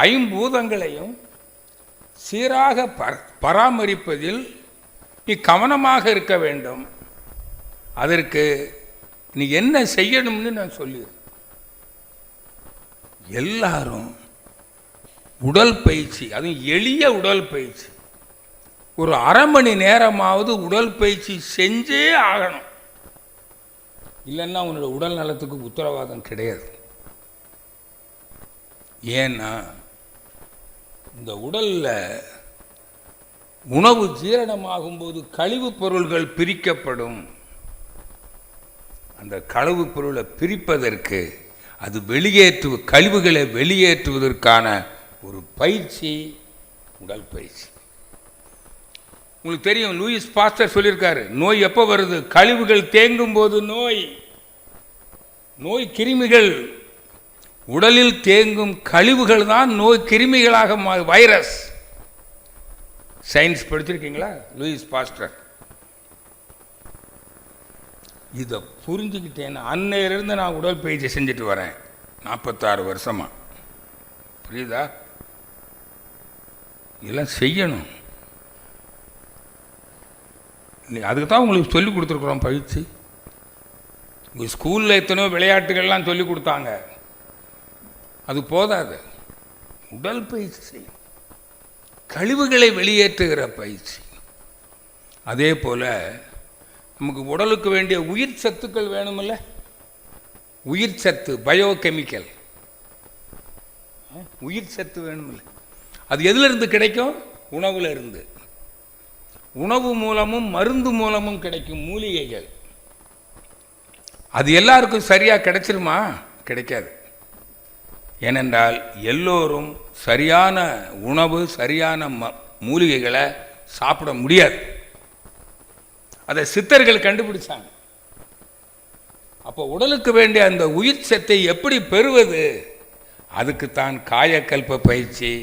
ஐம்பூதங்களையும் சீராக பராமரிப்பதில் நீ கவனமாக இருக்க வேண்டும். அதற்கு நீ என்ன செய்யணும்னு நான் சொல்லி, எல்லாரும் உடல் பயிற்சி, அதுவும் எளிய உடல் பயிற்சி, ஒரு அரை மணி நேரமாவது உடல் பயிற்சி செஞ்சே ஆகணும். இல்லைன்னா உன்னோட உடல் நலத்துக்கு உத்தரவாதம் கிடையாது. ஏன்னா இந்த உடலில் உணவு ஜீரணமாகும்போது கழிவுப் பொருள்கள் பிரிக்கப்படும். அந்த கழிவுப் பொருளை பிரிப்பதற்கு, அது கழிவுகளை வெளியேற்றுவதற்கான ஒரு பயிற்சி உடல் பயிற்சி. உங்களுக்கு தெரியும், லூயிஸ் பாஸ்டர் சொல்லியிருக்காரு, நோய் எப்போ வருது? கழிவுகள் தேங்கும் போது நோய் கிருமிகள், உடலில் தேங்கும் கழிவுகள் தான் நோய் கிருமிகளாக வைரஸ். சயின்ஸ் படிச்சிருக்கீங்களா? Louis Pasteur. இதை புரிஞ்சுக்கிட்டேன்னு அன்னையிலிருந்து நான் உடல் பயிற்சி செஞ்சுட்டு வரேன், 46 வருஷமா. புரியுதா? இதெல்லாம் செய்யணும். அதுக்கு தான் உங்களுக்கு சொல்லி கொடுத்துருக்குறோம் பயிற்சி. உங்கள் ஸ்கூலில் எத்தனையோ விளையாட்டுகள்லாம் சொல்லி கொடுத்தாங்க, அது போதாது. உடல் பயிற்சி செய்யும், கழிவுகளை வெளியேற்றுகிற பயிற்சி. அதே போல் நமக்கு உடலுக்கு வேண்டிய உயிர் சத்துக்கள் வேணுமில்ல, உயிர் சத்து, பயோகெமிக்கல் உயிர் சத்து வேணுமில்ல. அது எதிலிருந்து கிடைக்கும்? உணவுல இருந்து. உணவு மூலமும் மருந்து மூலமும் கிடைக்கும் மூலிகைகள். அது எல்லாருக்கும் சரியாக கிடைச்சிருமா? கிடைக்காது. ஏனென்றால் எல்லோரும் சரியான உணவு, சரியான மூலிகைகளை சாப்பிட முடியாது. அதை சித்தர்கள் கண்டுபிடிச்சாங்க. அப்போ உடலுக்கு வேண்டிய அந்த உயிர் சத்தை எப்படி பெறுவது? அதுக்குத்தான் காயக்கல்ப பயிற்சி.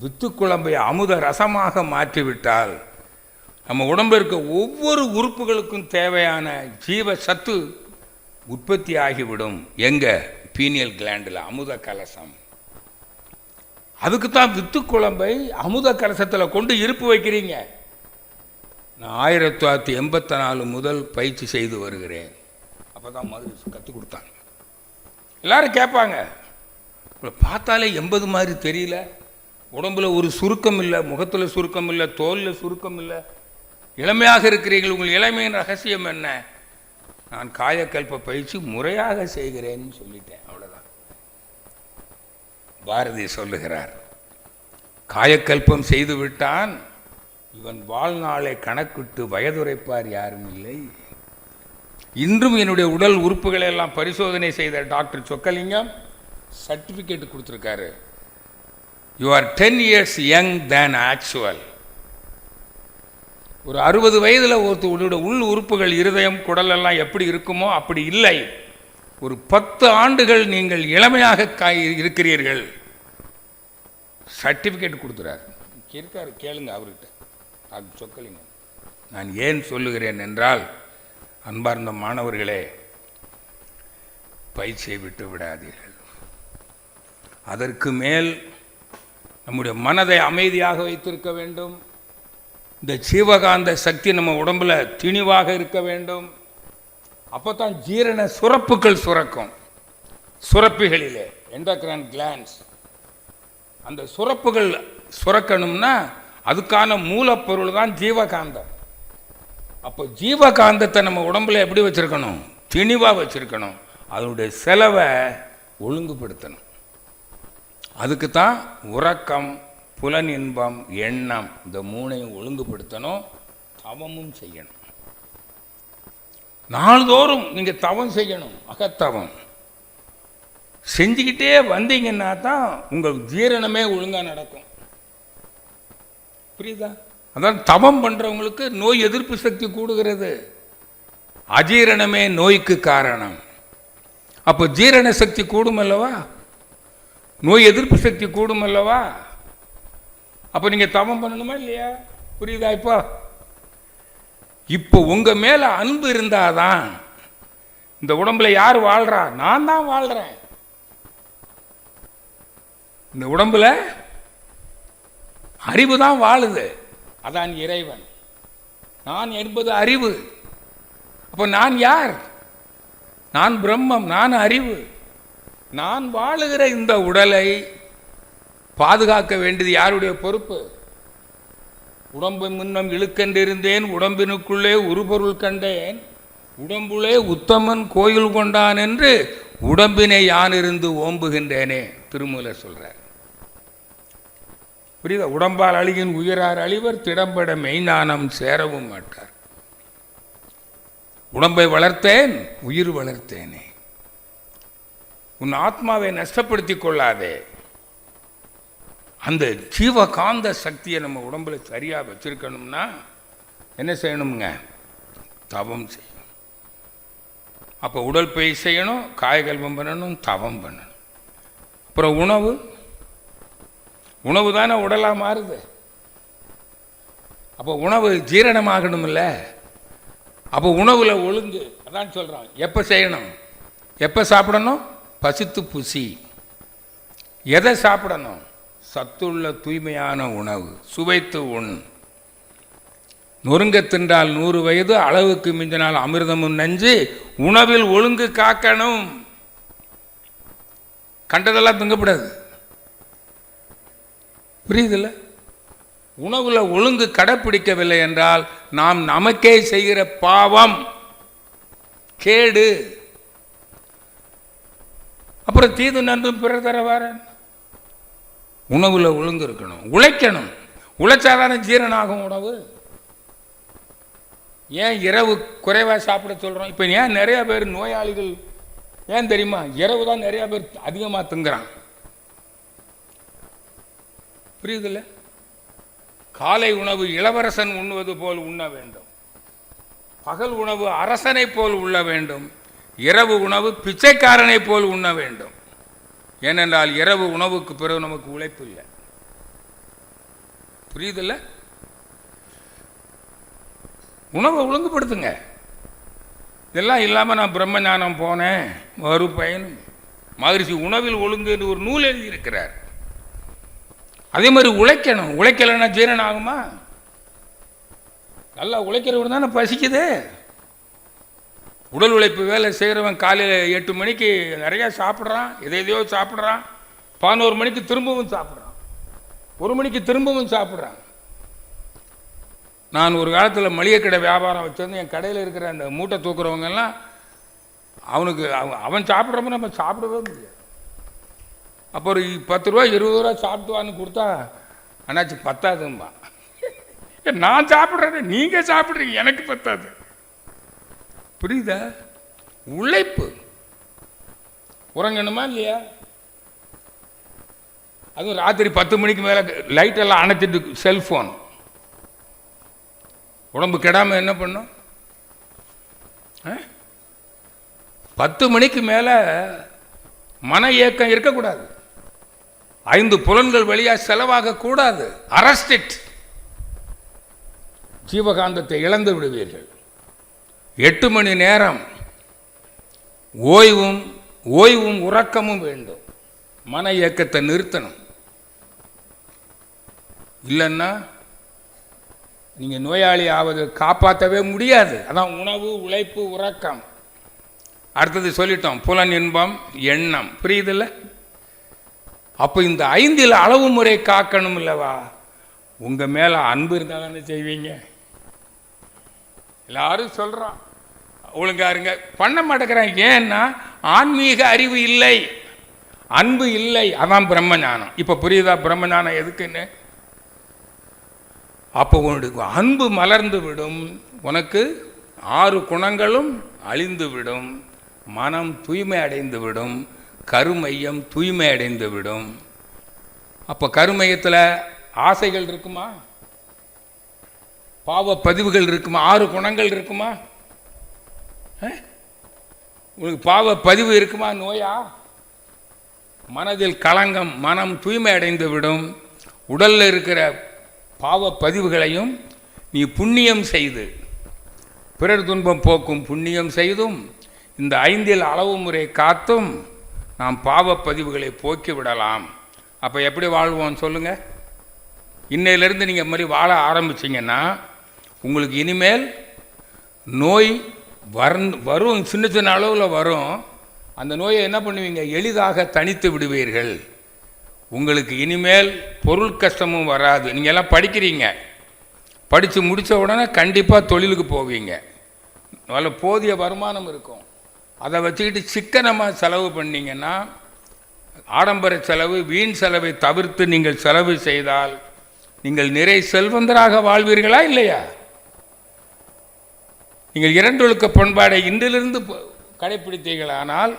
வித்துக்குழம்பை அமுத ரசமாக மாற்றிவிட்டால் நம்ம உடம்பில் இருக்க ஒவ்வொரு உறுப்புகளுக்கும் தேவையான ஜீவ சத்து உற்பத்தி ஆகிவிடும். எங்க? பீனியல் கிளாண்டில் அமுத கலசம். அதுக்குத்தான் வித்துக்குழம்பை அமுத கலசத்தில் கொண்டு இருப்பு வைக்கிறீங்க. நான் 1984 முதல் பயிற்சி செய்து வருகிறேன். அப்போ தான் மதுரை கற்றுக் கொடுத்தாங்க. எல்லாரும் கேட்பாங்க, பார்த்தாலே 80 மாதிரி தெரியல, உடம்புல ஒரு சுருக்கம் இல்லை, முகத்தில் சுருக்கம் இல்லை, தோலில் சுருக்கம் இல்லை, இளமையாக இருக்கிறீர்கள், உங்கள் இளமையின் ரகசியம் என்ன? நான் காயக்கல்ப பயிற்சி முறையாக செய்கிறேன்னு சொல்லிட்டேன், அவ்வளோதான். பாரதி சொல்லுகிறார், காயக்கல்பம் செய்து விட்டான் இவன் வாழ்நாளை கணக்கிட்டு வயதுரைப்பார் யாரும் இல்லை. இன்றும் என்னுடைய உடல் உறுப்புகளை எல்லாம் பரிசோதனை செய்த டாக்டர் சொக்கலிங்கம் சர்டிஃபிகேட் கொடுத்துருக்காரு. You are 10 years young than actual. ஒரு 60 வயதில் ஒருத்தருடைய உள் உறுப்புகள், இருதயம், குடல் எல்லாம் எப்படி இருக்குமோ அப்படி இல்லை. ஒரு 10 ஆண்டுகள் நீங்கள் இளமையாக இருக்கிறீர்கள். சர்டிஃபிகேட் கொடுத்துறாரு. இருக்காரு, கேளுங்க அவர்கிட்ட. அது சொக்கலிங்க. நான் ஏன் சொல்லுகிறேன் என்றால், அன்பார்ந்த மாணவர்களே, பயிற்சியை விட்டு விடாதீர்கள். அதற்கு மேல் நம்முடைய மனதை அமைதியாக வைத்திருக்க வேண்டும். இந்த ஜீவகாந்த சக்தி நம்ம உடம்புல திணிவாக இருக்க வேண்டும். அப்போ தான் ஜீரண சுரப்புகள் சுரக்கும். சுரப்பிகளிலே எண்டோக்ரைன் கிளாண்ட்ஸ், அந்த சுரப்புகள் சுரக்கணும்னா அதுக்கான மூலப்பொருள் தான் ஜீவகாந்தம். அப்போ ஜீவகாந்தத்தை நம்ம உடம்புல எப்படி வச்சுருக்கணும்? திணிவாக வச்சுருக்கணும். அதனுடைய செலவை ஒழுங்குபடுத்தணும். அதுக்கு தான் உறக்கம், புலன் இன்பம், எண்ணம், இந்த மூணையும் ஒழுங்குபடுத்தணும். தவமும் செய்யணும். நாள்தோறும் நீங்கள் தவம் செய்யணும். அகத்தவம் செஞ்சுக்கிட்டே வந்தீங்கன்னா தான் உங்கள் ஜீரணமே ஒழுங்காக நடக்கும். புரியுதா? அதான் தவம் பண்ணுறவங்களுக்கு நோய் எதிர்ப்பு சக்தி கூடுகிறது. அஜீரணமே நோய்க்கு காரணம். அப்போ ஜீரண சக்தி கூடும் அல்லவா, நோய் எதிர்ப்பு சக்தி கூடும் அல்லவா. அப்போ நீங்கள் தவம் பண்ணணுமா இல்லையா? புரியுதா? இப்போ உங்கள் மேலே அன்பு இருந்தாதான் இந்த உடம்புல யார் வாழ்றா? நான் தான் வாழ்கிறேன். இந்த உடம்புல அறிவு தான் வாழுது. அதான் இறைவன். நான் என்பது அறிவு. அப்போ நான் யார்? நான் பிரம்மம், நான் அறிவு. நான் வாழுகிற இந்த உடலை பாதுகாக்க வேண்டியது யாருடைய பொறுப்பு? உடம்பு முன்னம் இழுக்கென்றிருந்தேன், உடம்பினுக்குள்ளே உருபொருள் கண்டேன், உடம்புலே உத்தமன் கோயில் கொண்டான் என்று உடம்பினை யான் இருந்து ஓம்புகின்றேனே திருமூலர் சொல்றார். புரியுதா? உடம்பால் அழியின் உயிரார் அழிவர், திடம்பட மெய்ஞானம் சேரவும் மாட்டார். உடம்பை வளர்த்தேன், உயிர் வளர்த்தேனே. உன் ஆத்மாவை நஷ்டப்படுத்திக் கொள்ளாதே. அந்த ஜீவகாந்த சக்தியை நம்ம உடம்புல சரியாக வச்சிருக்கணும்னா என்ன செய்யணுங்க? தவம் செய்யணும். அப்போ உடற்பயிற்சி செய்யணும், காயகல்பம் பண்ணணும், தவம் பண்ணணும். அப்புறம் உணவு தானே உடலாக மாறுது. அப்போ உணவு ஜீரணமாகணும்ல. அப்போ உணவில் ஒழுங்கு. அதான் சொல்கிறான், எப்போ செய்யணும், எப்போ சாப்பிடணும்? பசித்து புசி. எதை சாப்பிடணும்? சத்துள்ள தூய்மையான உணவு. சுவைத்து உண். நொறுங்க தின்றால் 100 வயது, அளவுக்கு மிஞ்சினால் அமிர்தமும் நஞ்சு. உணவில் ஒழுங்கு காக்கணும். கண்டதெல்லாம் திங்கப்படாது. புரியுதில்ல? உணவுல ஒழுங்கு கடைப்பிடிக்கவில்லை என்றால் நாம் நமக்கே செய்கிற பாவம், கேடு. அப்புறம் தீது நன்றும் பிறர் தரவார. உணவுல ஒழுங்கு இருக்கணும். உழைக்கணும். உழைச்சாதான ஜீரணம் ஆகும் உணவு. ஏன் இரவு குறைவாக சாப்பிட சொல்கிறோம்? இப்போ ஏன் நிறைய பேர் நோயாளிகள் ஏன் தெரியுமா? இரவு தான் நிறைய பேர் அதிகமாக திங்குறான். புரியுதில்ல? காலை உணவு இளவரசன் உண்ணுவது போல் உண்ண வேண்டும். பகல் உணவு அரசனை போல் உண்ண வேண்டும். இரவு உணவு பிச்சைக்காரனை போல் உண்ண வேண்டும். ஏனென்றால் இரவு உணவுக்கு பிறகு நமக்கு உழைப்பு இல்லை. புரியுதில்ல? உணவை ஒழுங்குபடுத்துங்க. இதெல்லாம் இல்லாமல் நான் பிரம்ம ஞானம் போனேன் மறுபயன். மகரிஷி உணவில் ஒழுங்கு என்று ஒரு நூல் எழுதியிருக்கிறார். அதே மாதிரி உழைக்கணும். உழைக்கலைன்னா ஜீரணம் ஆகுமா? நல்லா உழைக்கிறவன் தானே பசிக்குது. உடல் உழைப்பு வேலை செய்கிறவன் காலையில் 8 மணிக்கு நிறையா சாப்பிட்றான், எதையோ சாப்பிட்றான். 11 மணிக்கு திரும்பவும் சாப்பிட்றான், 1 மணிக்கு திரும்பவும் சாப்பிட்றான். நான் ஒரு காலத்தில் மளிகை கடை வியாபாரம் வச்சிருந்து என் கடையில் இருக்கிற அந்த மூட்டை தூக்குறவங்கெல்லாம் அவன் சாப்பிட்றப்ப நம்ம சாப்பிடவே முடியாது. அப்போ ஒரு 10 ரூபா 20 ரூபா சாப்பிட்டுவான்னு கொடுத்தா அண்ணாச்சி பத்தாதும்பா. நான் சாப்பிட்றேன், நீங்கள் சாப்பிட்றீங்க, எனக்கு பத்தாது. புரியுதா? உழைப்பு. உறங்கணுமா இல்லையா? அதுவும் ராத்திரி 10 மணிக்கு மேலே லைட்டெல்லாம் அணைச்சிட்டு செல்ஃபோன். உடம்பு கெடாமல் என்ன பண்ணும்? 10 மணிக்கு மேலே மன இயக்கம் இருக்கக்கூடாது. 5 புலன்கள் வழியாக செலவாக கூடாது. அரஸ்டிட். ஜீவகாந்தத்தை இழந்து விடுவீர்கள். 8 மணி நேரம் ஓய்வும் உறக்கமும் வேண்டும். மன இயக்கத்தை நிறுத்தணும். இல்லைன்னா நீங்கள் நோயாளி ஆவது காப்பாற்றவே முடியாது. அதான் உணவு, உழைப்பு, உறக்கம். அடுத்தது சொல்லிட்டோம், புலன் இன்பம், எண்ணம். புரியுதில்ல? அப்போ இந்த 5 அளவு முறை காக்கணும் இல்லவா? உங்கள் மேலே அன்பு இருந்தால் தானே செய்வீங்க. எல்லாரும் சொல்கிறான் ஒழுங்கா இருங்க, பண்ண மாட்டேங்கிறான். ஏன்னா ஆன்மீக அறிவு இல்லை, அன்பு இல்லை. அதான் பிரம்மஞானம். இப்போ புரியுதா பிரம்மஞானம் எதுக்குன்னு? அப்போ உனக்கு அன்பு மலர்ந்து விடும், உனக்கு 6 குணங்களும் அழிந்து விடும், மனம் தூய்மை அடைந்து விடும், கருமையம் தூய்மை அடைந்து விடும். அப்போ கருமையத்தில் ஆசைகள் இருக்குமா? பாவ பதிவுகள் இருக்குமா? 6 குணங்கள் இருக்குமா? உங்களுக்கு பாவ பதிவு இருக்குமா? நோயா? மனதில் களங்கம், மனம் தூய்மை அடைந்து விடும். உடலில் இருக்கிற பாவ பதிவுகளையும் நீ புண்ணியம் செய்து, பிறர் துன்பம் போக்கும் புண்ணியம் செய்தும், இந்த 5 அளவு முறை காத்தும் நாம் பாவ பதிவுகளை போக்கி விடலாம். அப்போ எப்படி வாழ்வோம் சொல்லுங்கள்? இன்னையிலேருந்து நீங்கள் மாதிரி வாழ ஆரம்பிச்சிங்கன்னா உங்களுக்கு இனிமேல் நோய் வரும், சின்ன சின்ன அளவில் வரும். அந்த நோயை என்ன பண்ணுவீங்க? எளிதாக தனித்து விடுவீர்கள். உங்களுக்கு இனிமேல் பொருள் கஷ்டமும் வராது. நீங்கள் எல்லாம் படிக்கிறீங்க, படித்து முடித்த உடனே கண்டிப்பாக தொழிலுக்கு போவீங்க, நல்ல போதிய வருமானம் இருக்கும். அதை வச்சுக்கிட்டு சிக்கனமாக செலவு பண்ணிங்கன்னா, ஆடம்பர செலவு வீண் செலவை தவிர்த்து நீங்கள் செலவு செய்தால் நீங்கள் நிறை செல்வந்தராக வாழ்வீர்களா இல்லையா? நீங்கள் 2 ஒழுக்க பண்பாடை இன்றிலிருந்து கடைப்பிடித்தீர்களானால்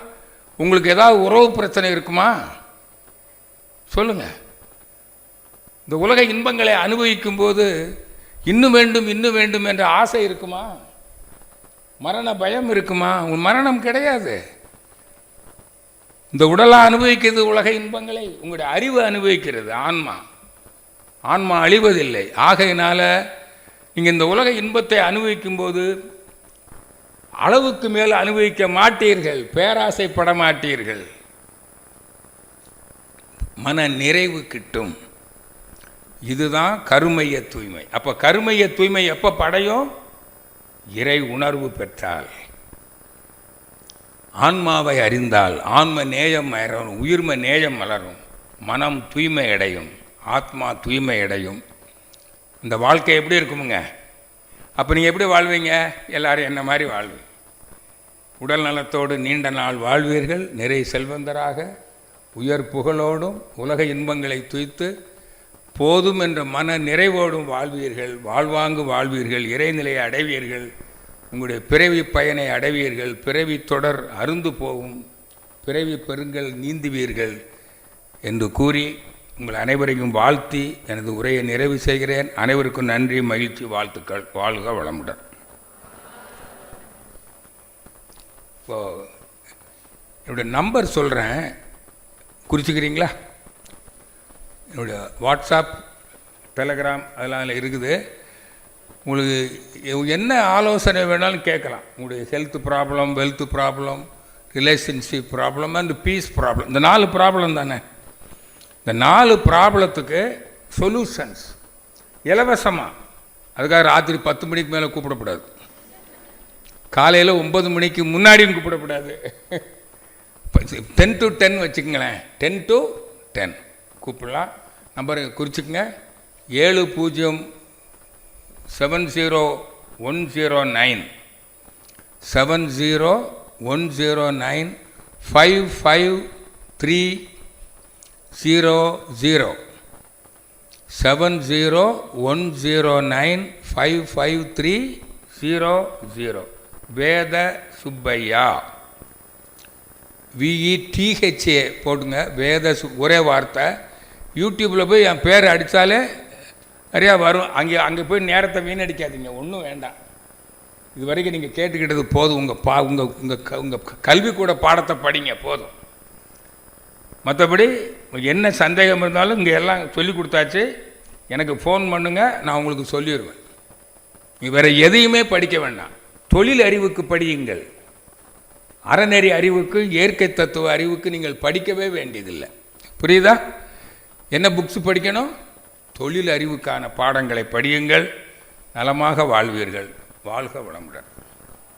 உங்களுக்கு ஏதாவது உறவு பிரச்சனை இருக்குமா சொல்லுங்க? இந்த உலக இன்பங்களை அனுபவிக்கும் போது இன்னும் வேண்டும் இன்னும் வேண்டும் என்ற ஆசை இருக்குமா? மரண பயம் இருக்குமா? உங்கள் மரணம் கிடையாது. இந்த உடலாக அனுபவிக்கிறது உலக இன்பங்களை, உங்களுடைய அறிவு அனுபவிக்கிறது. ஆன்மா அழிவதில்லை. ஆகையினால நீங்கள் இந்த உலக இன்பத்தை அனுபவிக்கும் போது அளவுக்கு மேல் அனுபவிக்க மாட்டீர்கள், பேராசைப்பட மாட்டீர்கள், மன நிறைவு கிட்டும். இதுதான் கருமைய தூய்மை. அப்போ கருமைய தூய்மை எப்போ படையும்? இறை உணர்வு பெற்றால், ஆன்மாவை அறிந்தால், ஆன்ம நேயம் மலரும், உயிர்ம நேயம் மலரும், மனம் தூய்மை அடையும், ஆத்மா தூய்மை அடையும். இந்த வாழ்க்கை எப்படி இருக்குமுங்க? அப்போ நீங்கள் எப்படி வாழ்வீங்க? எல்லாரும் என்ன மாதிரி வாழ்வீங்க. உடல் நலத்தோடு நீண்ட நாள் வாழ்வீர்கள், நிறை செல்வந்தராக உயர் புகழோடும் உலக இன்பங்களை துய்த்து போதும் என்ற மன நிறைவோடும் வாழ்வீர்கள், வாழ்வாங்கு வாழ்வீர்கள், இறைநிலையை அடைவீர்கள், உங்களுடைய பிறவி பயனை அடைவீர்கள், பிறவி தொடர் அருந்து போகும், பிறவி பெருங்கல் நீந்துவீர்கள் என்று கூறி உங்கள் அனைவரையும் வாழ்த்தி எனது உரையை நிறைவு செய்கிறேன். அனைவருக்கும் நன்றி, மகிழ்ச்சி, வாழ்த்துக்கள். வாழ்க வளமுடன். இப்போ என்னுடைய நம்பர் சொல்கிறேன், குறிச்சிக்கிறீங்களா? என்னுடைய வாட்ஸ்அப், டெலகிராம் அதெல்லாம் இருக்குது. உங்களுக்கு என்ன ஆலோசனை வேணாலும் கேட்கலாம். உங்களுடைய health problem, wealth problem, relationship problem and peace problem, இந்த 4 ப்ராப்ளம் தானே. இந்த 4 ப்ராப்ளத்துக்கு சொல்யூஷன்ஸ் இலவசமாக. அதுக்காக ராத்திரி 10 மணிக்கு மேலே கூப்பிடக்கூடாது, காலையில் 9 மணிக்கு முன்னாடியும் கூப்பிடக்கூடாது. 10 to 10 வச்சுக்கங்களேன், 10 to 10 கூப்பிடலாம். நம்பரை குறிச்சிக்கங்க, 701009 5530 7010955300. வேத சுப்பையா, VETHA போட்டுங்க, வேத ஒரே வார்த்தை. யூடியூப்பில் போய் என் பேர் அடித்தாலே நிறையா வரும். அங்கே போய் நேரத்தை வீணடிக்காதீங்க, ஒன்றும் வேண்டாம். இது வரைக்கும் நீங்கள் கேட்டுக்கிட்டது போதும். உங்கள் கல்விக்கூட பாடத்தை படிங்க போதும். மற்றபடி என்ன சந்தேகம் இருந்தாலும் இங்கே எல்லாம் சொல்லி கொடுத்தாச்சு. எனக்கு ஃபோன் பண்ணுங்கள், நான் உங்களுக்கு சொல்லிடுவேன். நீ வேறு எதையுமே படிக்க வேண்டாம், தொழில் அறிவுக்கு படியுங்கள். அறநெறி அறிவுக்கு, இயற்கை தத்துவ அறிவுக்கு நீங்கள் படிக்கவே வேண்டியதில்லை. புரியுதா? என்ன புக்ஸ் படிக்கணும்? தொழில் அறிவுக்கான பாடங்களை படியுங்கள். நலமாக வாழ்வீர்கள். வாழ்க வளமுடன்.